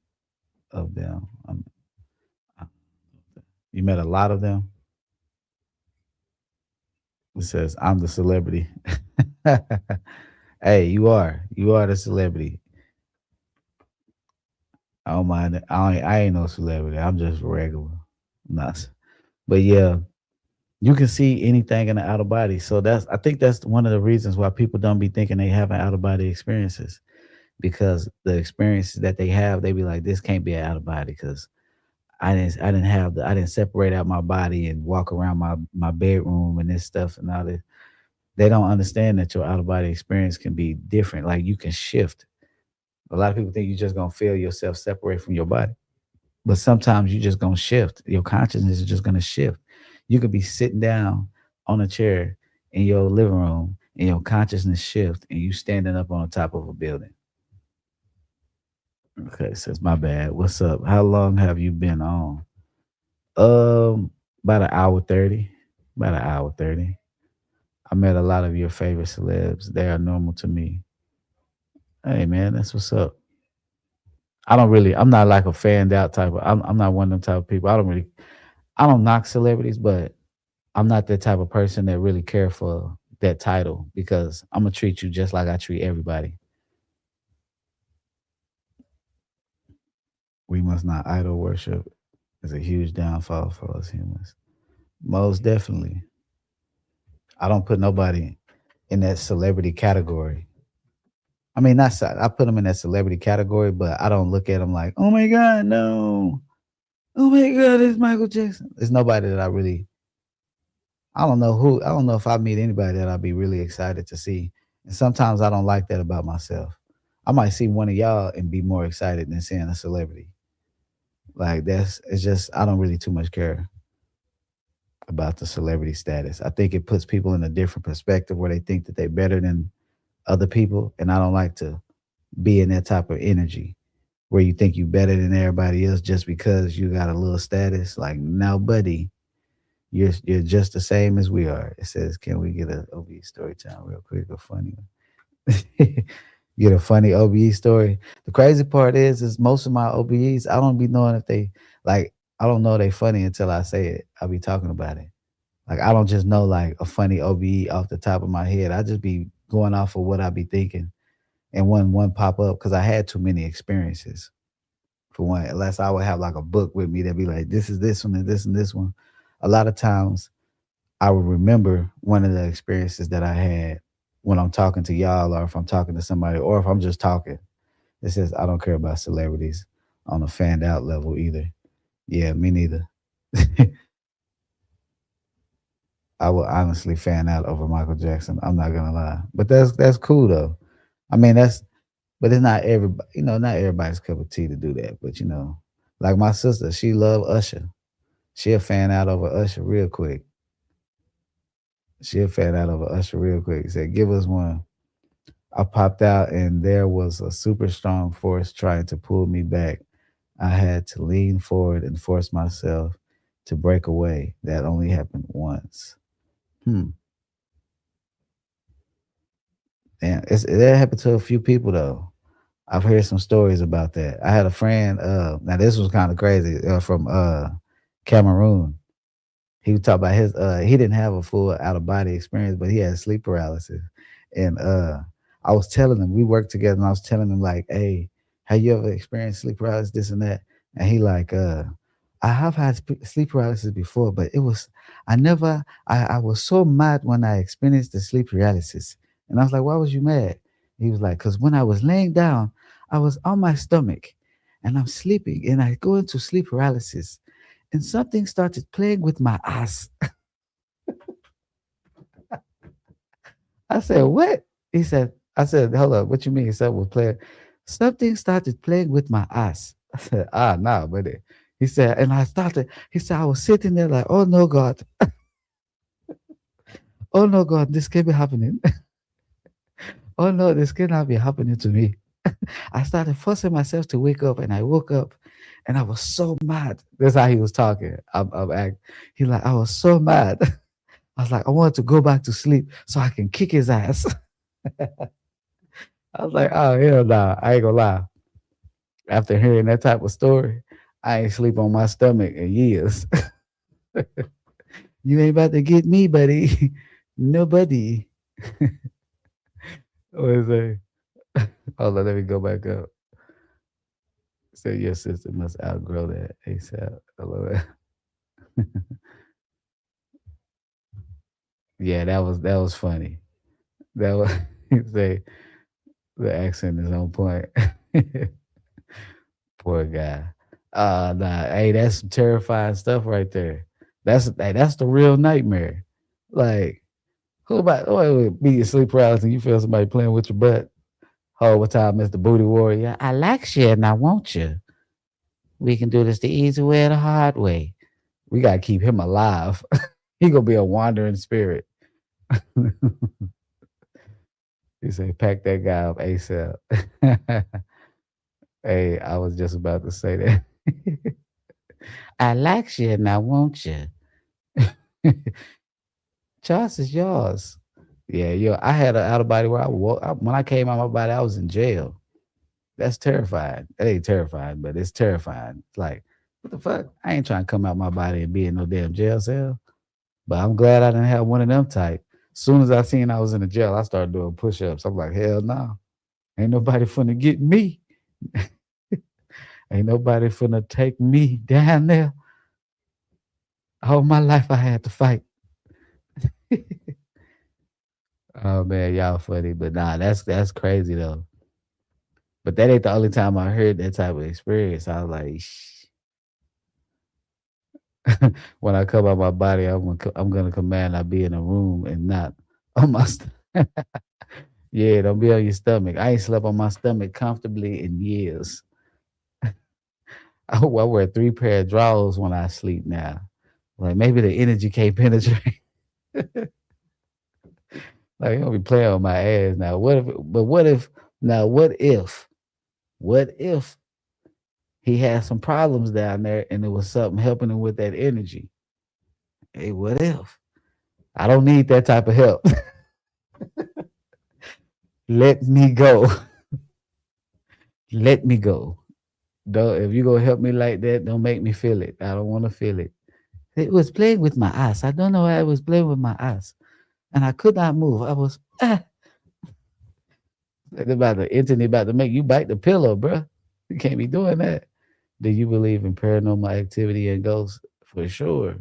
of them. I- you met a lot of them. It says I'm the celebrity. Hey, you are the celebrity. I don't mind it. I ain't no celebrity. I'm just regular. Nice. But yeah, you can see anything in the outer body. So I think that's one of the reasons why people don't be thinking they having out of body experiences, because the experiences that they have, they be like, this can't be an out of body because I didn't separate out my body and walk around my bedroom and this stuff and all this. They don't understand that your out of body experience can be different. Like you can shift. A lot of people think you're just gonna feel yourself separate from your body, but sometimes you're just gonna shift. Your consciousness is just gonna shift. You could be sitting down on a chair in your living room and your consciousness shift and you standing up on the top of a building. Okay, says my bad. What's up? How long have you been on? About an hour 30. About an hour 30. I met a lot of your favorite celebs. They are normal to me. Hey man, that's what's up. I'm not like a fanned out type of, I'm not one of them type of people. I don't knock celebrities, but I'm not that type of person that really care for that title because I'm gonna treat you just like I treat everybody. We must not idol worship. Is a huge downfall for us humans. Most definitely. I don't put nobody in that celebrity category. I mean, I put them in that celebrity category, but I don't look at them like, oh my god, no, oh my god, it's Michael Jackson. There's nobody that I really, I don't know who, I don't know if I meet anybody that I'd be really excited to see. And sometimes I don't like that about myself. I might see one of y'all and be more excited than seeing a celebrity. Like it's just I don't really too much care about the celebrity status. I think it puts people in a different perspective where they think that they're better than other people, and I don't like to be in that type of energy where you think you better than everybody else just because you got a little status. Like, no, buddy, you're just the same as we are. It says, can we get a OBE story time real quick? A funny one. Get a funny OBE story. The crazy part is most of my OBEs, I don't be knowing if they like. I don't know they funny until I say it. I'll be talking about it. Like I don't just know like a funny OBE off the top of my head. I just be going off of what I be thinking, and one pop up because I had too many experiences. For one, unless I would have like a book with me that be like, this is this one and this and this one. A lot of times I would remember one of the experiences that I had when I'm talking to y'all or if I'm talking to somebody or if I'm just talking. It says I don't care about celebrities on a fanned out level either. Yeah, me neither. I would honestly fan out over Michael Jackson. I'm not gonna lie. But that's cool though. I mean but it's not everybody, not everybody's cup of tea to do that. But like my sister, she love Usher. She'll fan out over Usher real quick. She'll fan out over Usher real quick. Said, give us one. I popped out and there was a super strong force trying to pull me back. I had to lean forward and force myself to break away. That only happened once. Hmm. And that happened to a few people though. I've heard some stories about that. I had a friend, now this was kind of crazy, from Cameroon. He was talking about he didn't have a full out of body experience, but he had sleep paralysis. And I was telling him, we worked together and I was telling him like, hey, have you ever experienced sleep paralysis, this and that? And he like, I have had sleep paralysis before, but I was so mad when I experienced the sleep paralysis. And I was like, why was you mad? He was like, because when I was laying down, I was on my stomach and I'm sleeping and I go into sleep paralysis and something started playing with my ass. I said, what? I said, hold up, what you mean something was playing? Something started playing with my ass. I said, nah, buddy. He said, I was sitting there like, oh no, God. Oh no, God, this can't be happening. Oh no, this cannot be happening to me. I started forcing myself to wake up and I woke up and I was so mad. That's how he was talking. He like, I was so mad. I was like, I wanted to go back to sleep so I can kick his ass. I was like, oh hell nah, I ain't gonna lie. After hearing that type of story, I ain't sleep on my stomach in years. You ain't about to get me, buddy. Nobody. What is that? Hold on, let me go back up. Say your sister must outgrow that ASAP. I love that. Yeah, that was funny. That was say the accent is on point. Poor guy. Nah, hey, that's some terrifying stuff right there. That's the real nightmare. Like, who about be your sleep paralysis and you feel somebody playing with your butt? Oh, what time, Mr. Booty Warrior? I like you and I want you. We can do this the easy way or the hard way. We gotta keep him alive. He gonna be a wandering spirit. He say, pack that guy up ASAP. Hey, I was just about to say that. I like you and I want you. Choice is yours. Yeah, I had an out of body where when I came out of my body, I was in jail. That's terrifying. That ain't terrifying, but it's terrifying. It's like, what the fuck? I ain't trying to come out my body and be in no damn jail cell. But I'm glad I didn't have one of them type. Soon as I seen I was in the jail, I started doing push-ups. I'm like, hell no. Ain't nobody finna get me. Ain't nobody finna take me down there. All my life I had to fight. Oh man, y'all funny. But nah, that's crazy though. But that ain't the only time I heard that type of experience. I was like, when I come out my body, I'm gonna command I be in a room and not on my yeah, don't be on your stomach. I ain't slept on my stomach comfortably in years. I wear 3 pair of drawers when I sleep now. Like maybe the energy can't penetrate. Like you don't be playing on my ass now. What if he had some problems down there and it was something helping him with that energy? Hey, what if? I don't need that type of help. Let me go. Let me go. Don't, if you gonna help me like that, don't make me feel it. I don't want to feel it. It was playing with my ass. I don't know why it was playing with my ass, and I could not move. I was it's about the internet about to make you bite the pillow, bruh. You can't be doing that. Do you believe in paranormal activity and ghosts? For sure.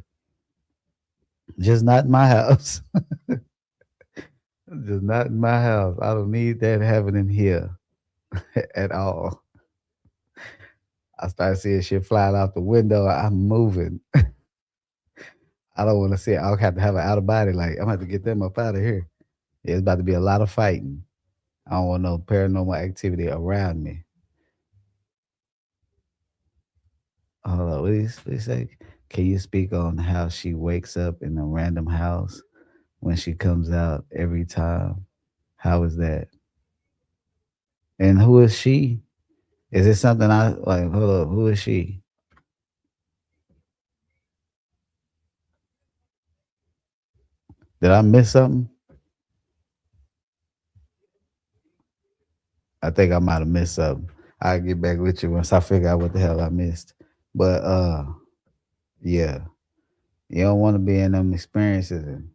Just not in my house. Just not in my house. I don't need that happening here at all. I start seeing shit flying out the window. I'm moving. I don't want to see it. I'll have to have an out of body. Like, I'm going to have to get them up out of here. Yeah, it's about to be a lot of fighting. I don't want no paranormal activity around me. Hold on. What do you say? Can you speak on how she wakes up in a random house when she comes out every time? How is that? And who is she? Is it something I like? Hold up. Who is she? Did I miss something? I think I might have missed something. I'll get back with you once I figure out what the hell I missed. But yeah, you don't want to be in them experiences and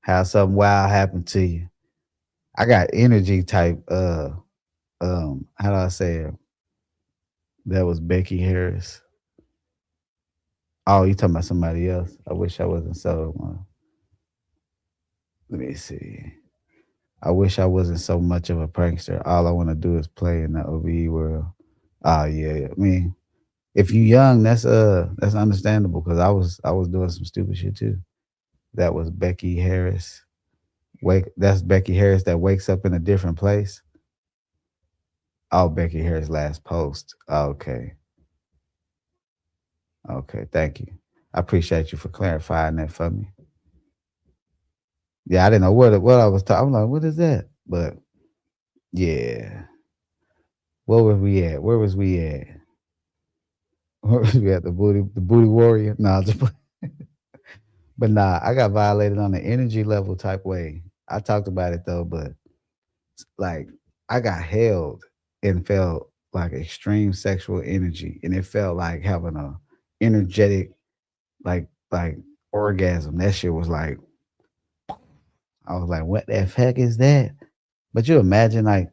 have something wild happen to you. I got energy type. How do I say it? That was Becky Harris. Oh, you talking about somebody else? I wish I wasn't so. Let me see. I wish I wasn't so much of a prankster. All I want to do is play in the OBE world. Oh yeah, I mean, if you young, that's understandable because I was doing some stupid shit too. That was Becky Harris. That's Becky Harris that wakes up in a different place. Oh, Becky Harris last post. Okay, okay, thank you. I appreciate you for clarifying that for me. Yeah, I didn't know what I was talking. I'm like, what is that? But yeah, where were we at? Where was we at? Where was we at? The booty warrior. Nah, just but nah, I got violated on the energy level type way. I talked about it though, but like I got held and felt like extreme sexual energy, and it felt like having a energetic like orgasm. That shit was like I was like, what the heck is that? But you imagine like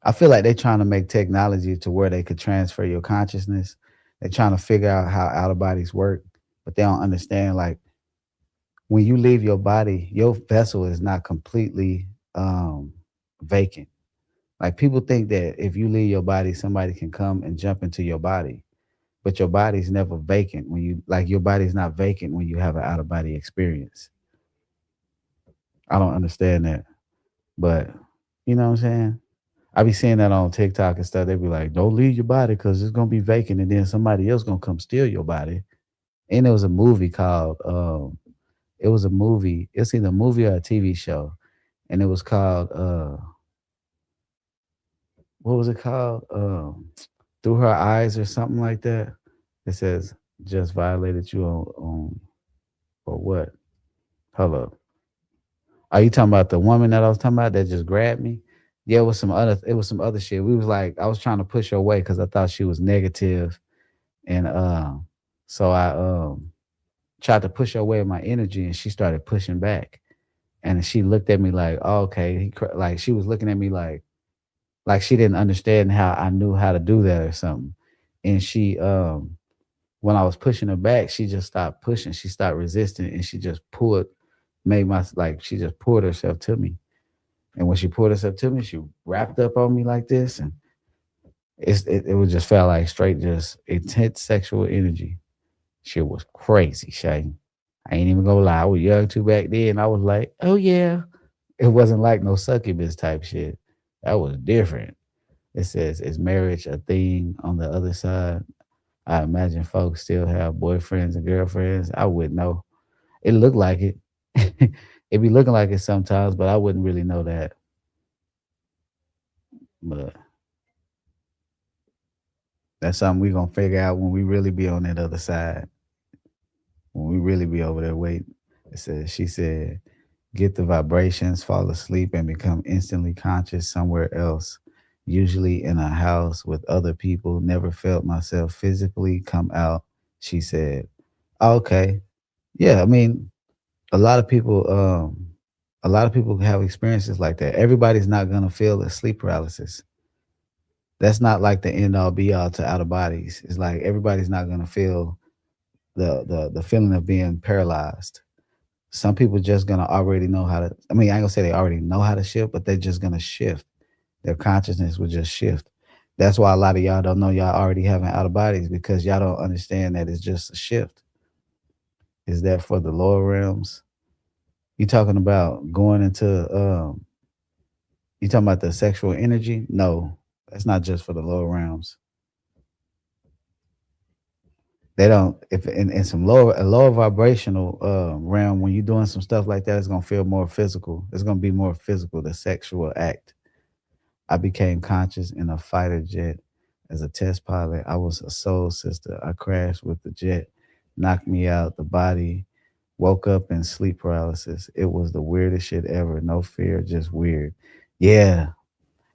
I feel like they're trying to make technology to where they could transfer your consciousness. They're trying to figure out how out of bodies work, but they don't understand like when you leave your body, your vessel is not completely vacant. Like people think that if you leave your body, somebody can come and jump into your body, but your body's never vacant when you like your body's not vacant when you have an out of body experience. I don't understand that, but you know what I'm saying. I be seeing that on TikTok and stuff. They be like, "Don't leave your body because it's gonna be vacant, and then somebody else gonna come steal your body." And it was a movie called. It was a movie. It's either a movie or a TV show, and it was called. What was it called? Through Her Eyes or something like that. It says just violated you on or what? Hold up. Are you talking about the woman that I was talking about that just grabbed me? Yeah, it was some other shit. We was like, I was trying to push her away because I thought she was negative, and so I tried to push her away with my energy, and she started pushing back, and she looked at me like, oh, okay, like she was looking at me like she didn't understand how I knew how to do that or something, and she when I was pushing her back, she just stopped pushing, she stopped resisting, and she just pulled, made my like she just pulled herself to me. And when she pulled herself to me, she wrapped up on me like this, and it was just felt like straight, just intense sexual energy. Shit was crazy, Shay. I ain't even gonna lie. I was young too back then. I was like, oh yeah. It wasn't like no succubus type shit. That was different. It says, is marriage a thing on the other side? I imagine folks still have boyfriends and girlfriends. I wouldn't know. It looked like it. It be looking like it sometimes, but I wouldn't really know that. But that's something we gonna figure out when we really be on that other side. When we really be over there waiting. It says she said, get the vibrations, fall asleep, and become instantly conscious somewhere else, usually in a house with other people. Never felt myself physically come out. She said, okay. Yeah, I mean, a lot of people a lot of people have experiences like that. Everybody's not gonna feel a sleep paralysis. That's not like the end all be all to out of bodies. It's like everybody's not gonna feel the feeling of being paralyzed. Some people just gonna already know how to. I mean, I ain't gonna say they already know how to shift, but they're just gonna shift. Their consciousness will just shift. That's why a lot of y'all don't know y'all already having out of bodies because y'all don't understand that it's just a shift. Is that for the lower realms? You talking about going into you talking about the sexual energy? No, that's not just for the lower realms. They don't if in some lower a lower vibrational realm when you're doing some stuff like that, it's gonna feel more physical. It's gonna be more physical, the sexual act. I became conscious in a fighter jet as a test pilot. I was a soul sister. I crashed with the jet, knocked me out the body, woke up in sleep paralysis. It was the weirdest shit ever. No fear, just weird. Yeah,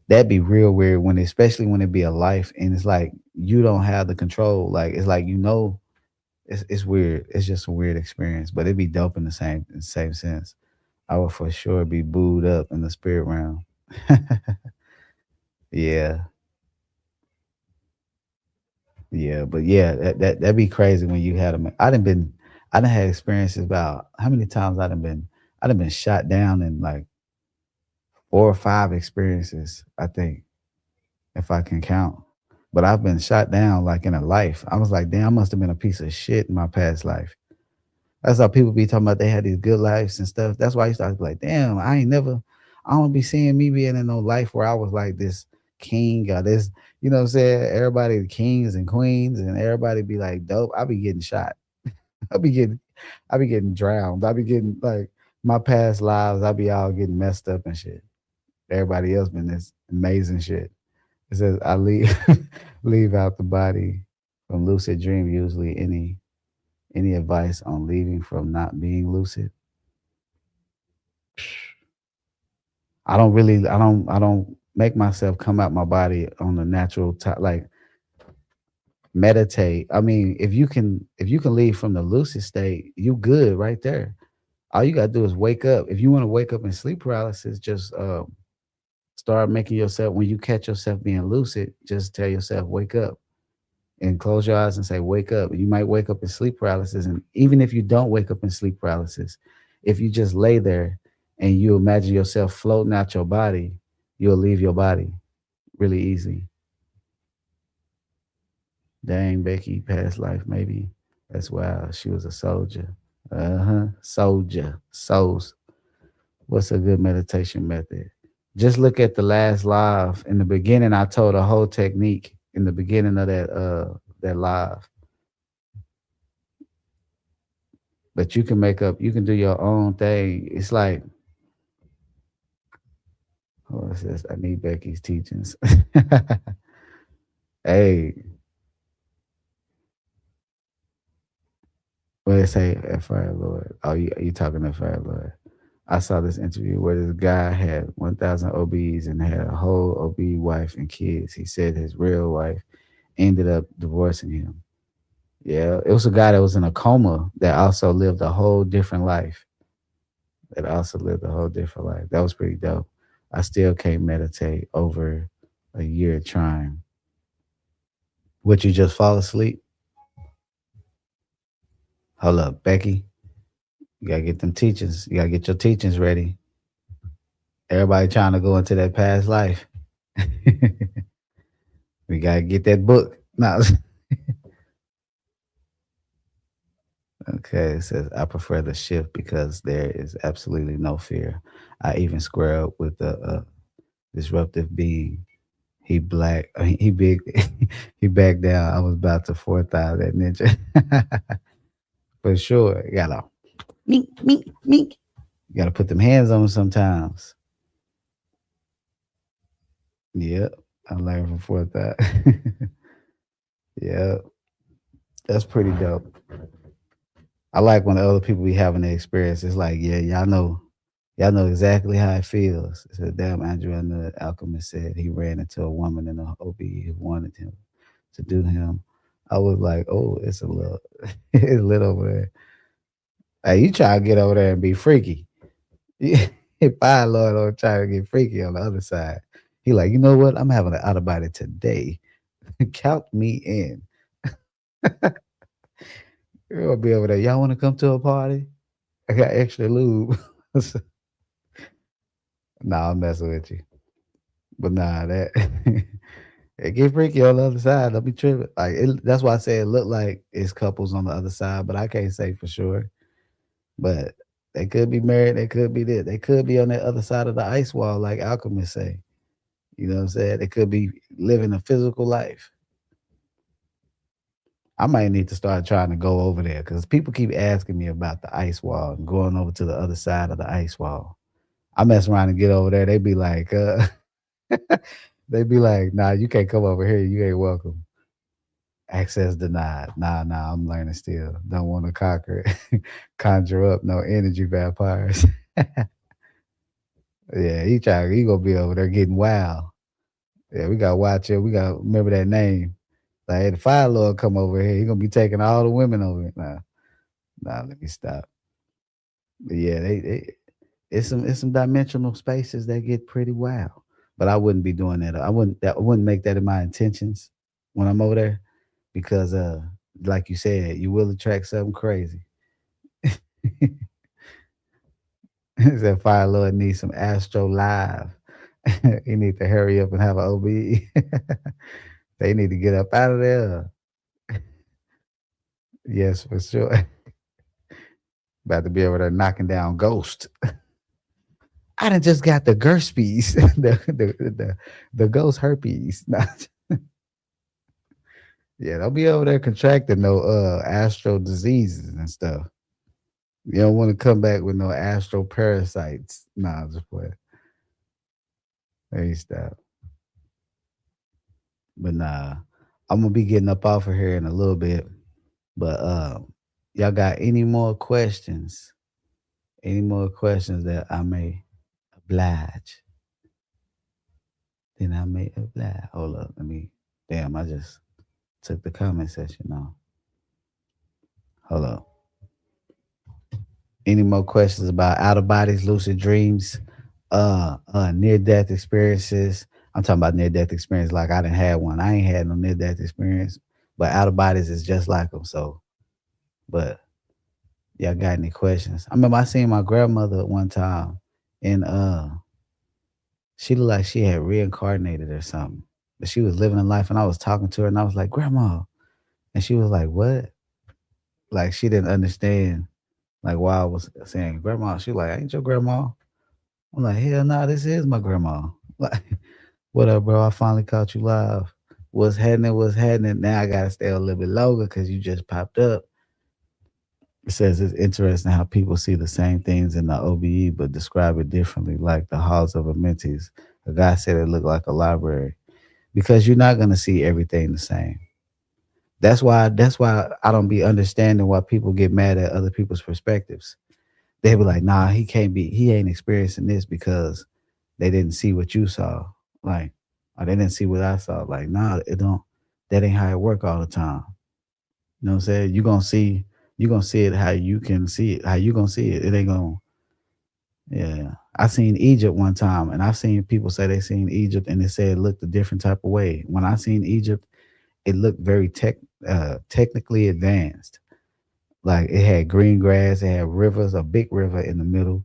that'd be real weird when, especially when it be a life and it's like you don't have the control. Like it's like it's weird. It's just a weird experience, but it'd be dope in the same sense. I would for sure be booed up in the spirit realm. Yeah, yeah, but yeah, that'd be crazy when you had them. I done had experiences about how many times I done been shot down in like 4 or 5 experiences. I think if I can count, but I've been shot down like in a life. I was like, damn, I must have been a piece of shit in my past life. That's how people be talking about they had these good lives and stuff. That's why I used to be like, damn, I don't be seeing me being in no life where I was like this king or this, you know what I'm saying? Everybody kings and queens and everybody be like dope. I be getting shot. I be getting I be getting drowned. I be getting like my past lives, I be all getting messed up and shit. Everybody else been this amazing shit. It says I leave leave out the body from lucid dream usually any advice on leaving from not being lucid? I don't make myself come out my body on the natural like meditate. I mean, if you can leave from the lucid state, you good right there. All you gotta do is wake up. If you want to wake up in sleep paralysis, just start making yourself when you catch yourself being lucid, just tell yourself wake up and close your eyes and say, wake up. You might wake up in sleep paralysis. And even if you don't wake up in sleep paralysis, if you just lay there and you imagine yourself floating out your body, you'll leave your body really easy. Dang, Becky, past life, maybe. That's wild. She was a soldier. Uh-huh. Soldier. Souls. What's a good meditation method? Just look at the last live. In the beginning, I told a whole technique in the beginning of that live. But you can you can do your own thing. It's like, oh, it says, I need Becky's teachings. Hey, what they say at Fire Lord? Oh, you talking to Fire Lord? I saw this interview where this guy had 1,000 OBs and had a whole OB wife and kids. He said his real wife ended up divorcing him. Yeah, it was a guy that was in a coma that also lived a whole different life. That also lived a whole different life. That was pretty dope. I still can't meditate over a year trying. Would you just fall asleep? Hold up, Becky. You gotta get them teachings. You gotta get your teachings ready. Everybody trying to go into that past life. We gotta get that book. No. Okay, it says I prefer the shift because there is absolutely no fear. I even square up with the disruptive being. He black. He big. He backed down. I was about to 4ThEye that ninja. For sure. You gotta mink, mink, mink. You gotta put them hands on him sometimes. Yep. I learned from 4ThEye. Yeah. That's pretty dope. I like when other people be having the experience. It's like, yeah, y'all know exactly how it feels. It's a damn Andrew and the alchemist said he ran into a woman in a OB who wanted him to do him. I was like, oh, it's a little, it's lit over there. Hey, you try to get over there and be freaky. If I Lord don't try to get freaky on the other side. He like, you know what? I'm having an out of body today. Count me in. You'll be over there. Y'all want to come to a party? I got extra lube. Nah, I'm messing with you. But nah, that it get freaky on the other side. Don't be tripping. That's why I say it looked like it's couples on the other side, but I can't say for sure. But they could be married. They could be this. They could be on the other side of the ice wall, like alchemists say. You know what I'm saying? They could be living a physical life. I might need to start trying to go over there because people keep asking me about the ice wall and going over to the other side of the ice wall. I mess around and get over there. They be like, they be like, nah, you can't come over here. You ain't welcome. Access denied. Nah, I'm learning still. Don't want to conjure up no energy vampires. Yeah, he gonna be over there getting wild. Yeah, we gotta watch it. We gotta remember that name. Like, hey, the Fire Lord come over here. He gonna be taking all the women over here. Nah, let me stop. But yeah, it's some dimensional spaces that get pretty wild. But I wouldn't be doing that. I wouldn't make that in my intentions when I'm over there because like you said, you will attract something crazy. That Fire Lord needs some Astral live. He need to hurry up and have an OBE. They need to get up out of there. Yes, for sure. About to be over there knocking down ghosts. I done just got the Gerspies, the ghost herpes. Yeah, don't be over there contracting no astral diseases and stuff. You don't want to come back with no astral parasites. Nah, just play. There you stop. But nah, I'm gonna be getting up off of here in a little bit. But y'all got any more questions? Any more questions that I may oblige? Then I may oblige. Hold up, let me. Damn, I just took the comment section off. Hold up. Any more questions about out of bodies, lucid dreams, near death experiences? I'm talking about near death experience like I didn't have one. I ain't had no near death experience. but out of bodies is just like them. So, but y'all got any questions? I remember I seen my grandmother at one time, and she looked like she had reincarnated or something. But she was living a life, and I was talking to her, and I was like, "Grandma," and she was like, "What?" Like she didn't understand like why I was saying grandma. She like, "Ain't your grandma?" I'm like, "Hell no, this is my grandma." Like, what up, bro? I finally caught you live. What's happening? What's happening? Now I gotta stay a little bit longer because you just popped up. It says it's interesting how people see the same things in the OBE but describe it differently, like the halls of a mentees. A guy said it looked like a library because you're not gonna see everything the same. That's why I don't be understanding why people get mad at other people's perspectives. They be like, nah, he ain't experiencing this because they didn't see what you saw. Like, or they didn't see what I saw. Like, nah, it don't that ain't how it work all the time. You know what I'm saying? You gonna see it how you can see it, how you gonna see it. It ain't gonna yeah. I seen Egypt one time and I've seen people say they seen Egypt and they said it looked a different type of way. When I seen Egypt, it looked very technically advanced. Like it had green grass, it had rivers, a big river in the middle,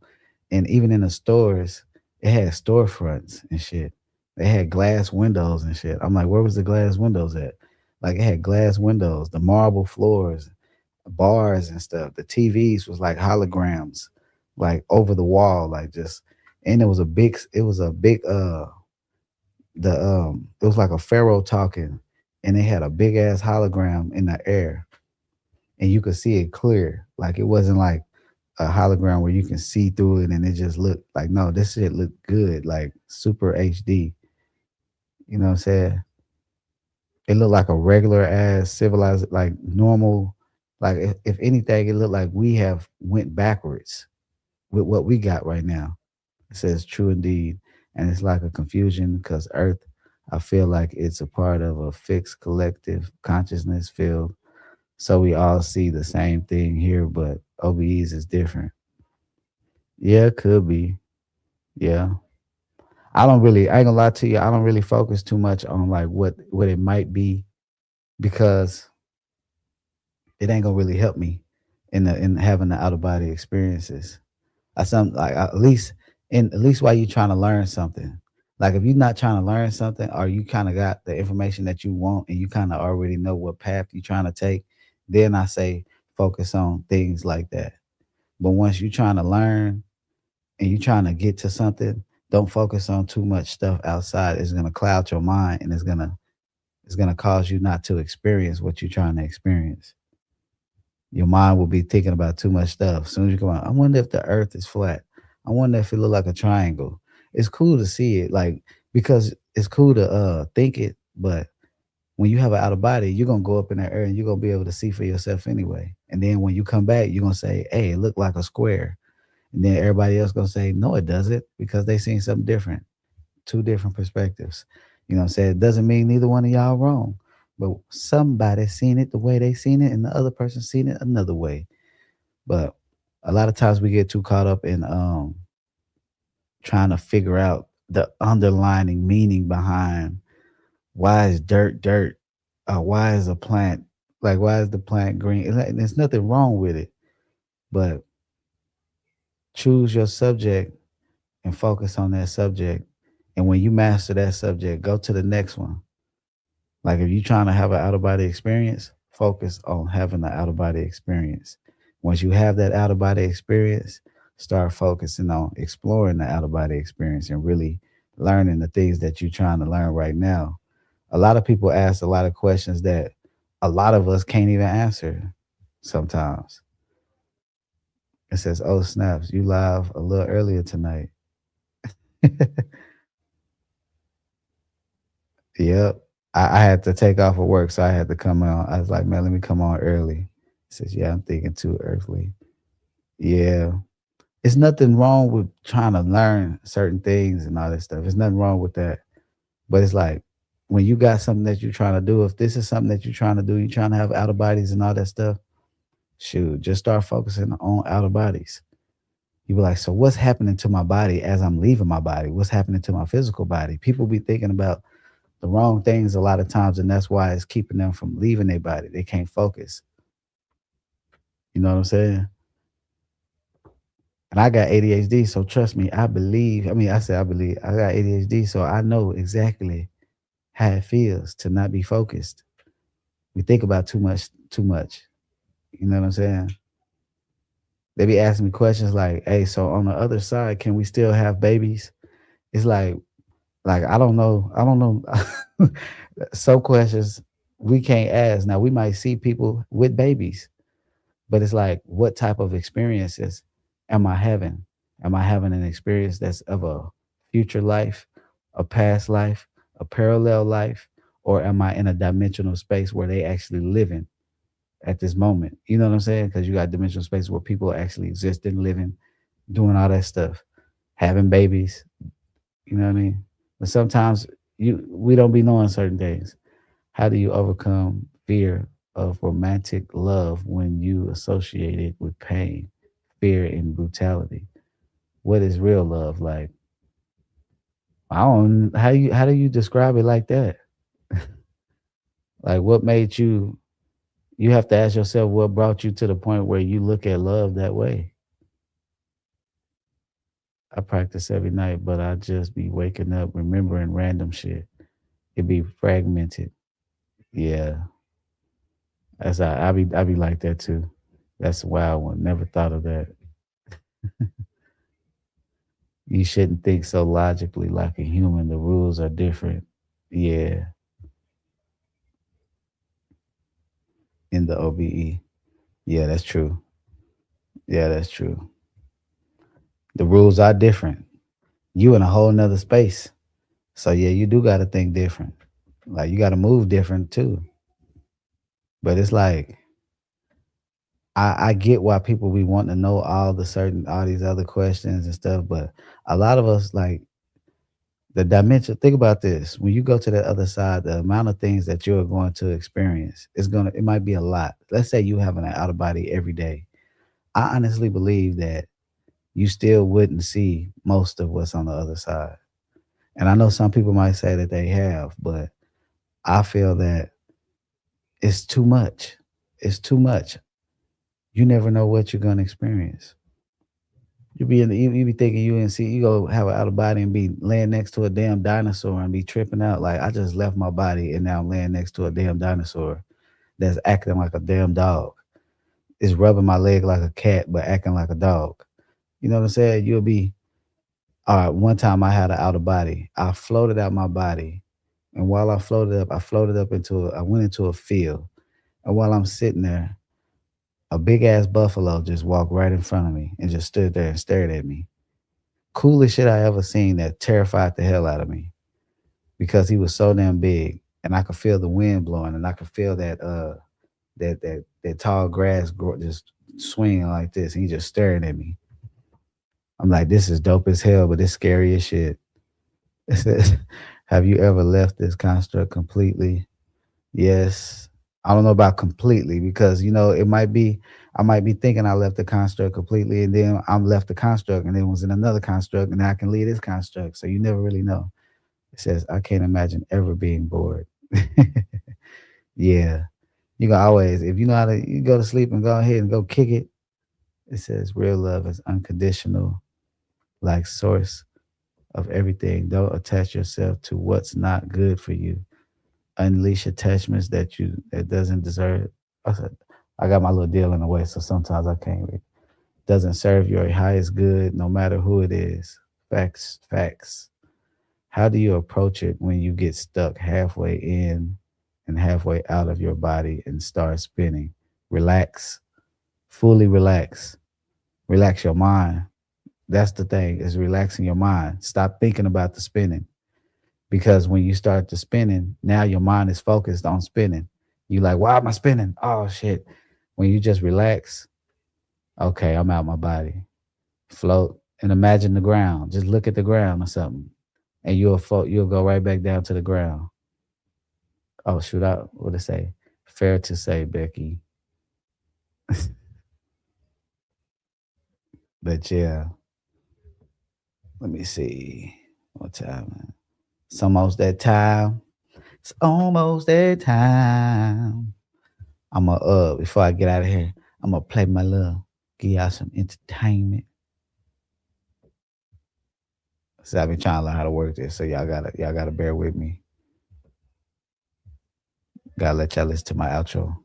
and even in the stores, it had storefronts and shit. They had glass windows and shit. I'm like, where was the glass windows at? Like it had glass windows, the marble floors, bars and stuff. The TVs was like holograms, like over the wall, like just. And it was a big it was like a pharaoh talking, and they had a big ass hologram in the air, and you could see it clear. Like it wasn't like a hologram where you can see through it and it just looked like no, this shit looked good, like super HD. You know what I'm saying? It looked like a regular ass civilized, like normal. Like if anything, it looked like we have went backwards with what we got right now. It says true indeed, and it's like a confusion because Earth. I feel like it's a part of a fixed collective consciousness field. So we all see the same thing here, but OBEs is different. Yeah, it could be. Yeah. I ain't gonna lie to you, I don't really focus too much on like what it might be because it ain't gonna really help me in having the out of body experiences. I some like at least while you're trying to learn something. Like if you're not trying to learn something or you kind of got the information that you want and you kind of already know what path you're trying to take, then I say focus on things like that. But once you're trying to learn and you're trying to get to something, don't focus on too much stuff outside. It's gonna cloud your mind and it's gonna cause you not to experience what you're trying to experience. Your mind will be thinking about too much stuff. As soon as you come out, I wonder if the earth is flat. I wonder if it look like a triangle. It's cool to see it, like because it's cool to think it, but when you have an out of body, you're gonna go up in that air and you're gonna be able to see for yourself anyway. And then when you come back, you're gonna say, hey, it looked like a square. And then everybody else gonna say, no, it doesn't, because they seen something different, two different perspectives. You know what I'm saying? It doesn't mean neither one of y'all wrong. But somebody seen it the way they seen it, and the other person seen it another way. But a lot of times we get too caught up in trying to figure out the underlining meaning behind why is dirt dirt, why is a plant like why is the plant green? There's nothing wrong with it, but choose your subject and focus on that subject. And when you master that subject, go to the next one. Like if you're trying to have an out of body experience, focus on having the out of body experience. Once you have that out of body experience, start focusing on exploring the out of body experience and really learning the things that you're trying to learn right now. A lot of people ask a lot of questions that a lot of us can't even answer sometimes. It says, oh, snaps, you live a little earlier tonight. Yep. I had to take off of work, so I had to come on. I was like, man, let me come on early. He says, yeah, I'm thinking too early. Yeah. It's nothing wrong with trying to learn certain things and all that stuff. There's nothing wrong with that. But it's like when you got something that you're trying to do, if this is something that you're trying to do, you're trying to have out of bodies and all that stuff, shoot, just start focusing on out of bodies. You be like, so what's happening to my body as I'm leaving my body? What's happening to my physical body? People be thinking about the wrong things a lot of times, and that's why it's keeping them from leaving their body. They can't focus. You know what I'm saying? And I got ADHD, so trust me, I believe. I mean, I say I believe. I got ADHD, so I know exactly how it feels to not be focused. We think about too much, too much. You know what I'm saying? They be asking me questions like, "Hey, so on the other side, can we still have babies?" It's like I don't know. I don't know. Some questions we can't ask. Now we might see people with babies, but it's like, what type of experiences am I having? Am I having an experience that's of a future life, a past life, a parallel life, or am I in a dimensional space where they actually living at this moment? You know what I'm saying? Because you got dimensional space where people are actually existing, living, doing all that stuff, having babies. You know what I mean? But sometimes we don't be knowing certain things. How do you overcome fear of romantic love when you associate it with pain, fear, and brutality? What is real love like? I don't how do you describe it like that? Like what made you have to ask yourself what brought you to the point where you look at love that way. I practice every night, but I just be waking up remembering random shit. It be fragmented. Yeah. As I be like that too. That's a wild one. Never thought of that. You shouldn't think so logically like a human. The rules are different. Yeah, in the OBE. Yeah, that's true. Yeah, that's true. The rules are different. You in a whole nother space. So yeah, you do gotta think different. Like you gotta move different too. But it's like I get why people be wanting to know all these other questions and stuff, but a lot of us like the dimension. Think about this: when you go to the other side, the amount of things that you're going to experience is gonna. It might be a lot. Let's say you having an out of body every day. I honestly believe that you still wouldn't see most of what's on the other side. And I know some people might say that they have, but I feel that it's too much. It's too much. You never know what you're gonna experience. You be thinking you and see you go have an out of body and be laying next to a damn dinosaur and be tripping out like I just left my body and now I'm laying next to a damn dinosaur that's acting like a damn dog. It's rubbing my leg like a cat but acting like a dog. You know what I'm saying? You'll be all right. One time I had an out of body. I floated out my body, and while I floated up I went into a field, and while I'm sitting there, a big ass buffalo just walked right in front of me and just stood there and stared at me. Coolest shit I ever seen that terrified the hell out of me because he was so damn big and I could feel the wind blowing and I could feel that tall grass just swinging like this and he just staring at me. I'm like, this is dope as hell, but it's scary as shit. It says, have you ever left this construct completely? Yes. I don't know about completely because it might be I might be thinking I left the construct completely and then I'm left the construct and then was in another construct and I can leave this construct. So you never really know. It says, I can't imagine ever being bored. Yeah. You can always, if you know how to you go to sleep and go ahead and go kick it. It says real love is unconditional, like source of everything. Don't attach yourself to what's not good for you. Unleash attachments that doesn't deserve. I said, I got my little deal in the way, so sometimes I can't read. Doesn't serve your highest good, no matter who it is. Facts, facts. How do you approach it when you get stuck halfway in and halfway out of your body and start spinning? Relax, fully relax. Relax your mind. That's the thing, is relaxing your mind. Stop thinking about the spinning. Because when you start to spinning, now your mind is focused on spinning. You like, why am I spinning? Oh shit. When you just relax, okay, I'm out my body. Float and imagine the ground. Just look at the ground or something. And you'll go right back down to the ground. Oh shoot, what to say? Fair to say, Becky. But yeah, let me see. What time? It's almost that time. It's almost that time. I'm going to, before I get out of here, I'm going to play my love, give y'all some entertainment. So I've been trying to learn how to work this, so y'all gotta bear with me. Gotta let y'all listen to my outro.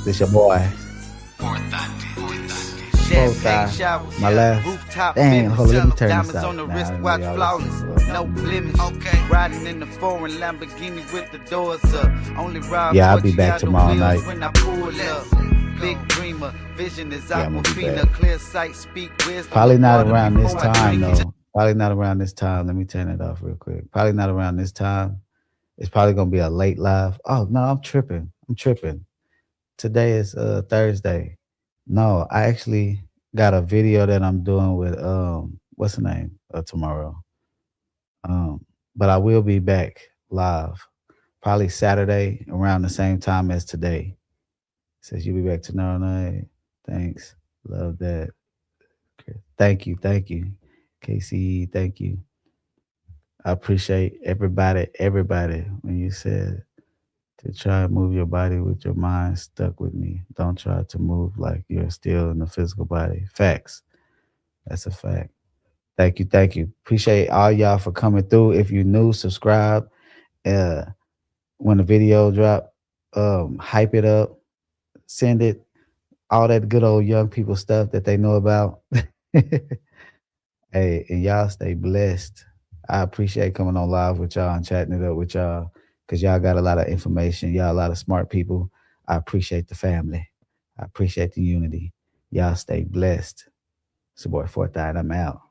This your boy. Both my left. Rooftop Dang, hold on, let me fitness, turn this diamonds out. on the Nah, I wrist, didn't know watch y'all flawless, was- no blemish. Okay, riding in the foreign Lamborghini with the doors up. Only ride Yeah, I'll be back Forgiato tomorrow wheels night. when I pull up. Big dreamer, vision is Yeah, I'm gonna be aquafina, back. clear sight, speak wisdom. Probably of not water around this before I time drink it. though. Probably not around this time. Let me turn it off real quick. Probably not around this time. It's probably gonna be a late live. Oh no, I'm tripping. I'm tripping. Today is Thursday. No, I actually got a video that I'm doing with what's the name? Tomorrow. But I will be back live. Probably Saturday around the same time as today. Says you'll be back tomorrow night. Thanks. Love that. Okay. Thank you. KC, thank you. I appreciate everybody when you said to try and move your body with your mind stuck with me. Don't try to move like you're still in the physical body. Facts. That's a fact. Thank you. Thank you. Appreciate all y'all for coming through. If you're new, subscribe. Uh, when the video drop, hype it up, send it, all that good old young people stuff that they know about. Hey, and y'all stay blessed. I appreciate coming on live with y'all and chatting it up with y'all because y'all got a lot of information. Y'all a lot of smart people. I appreciate the family. I appreciate the unity. Y'all stay blessed. It's your boy 4ThEye, and I'm out.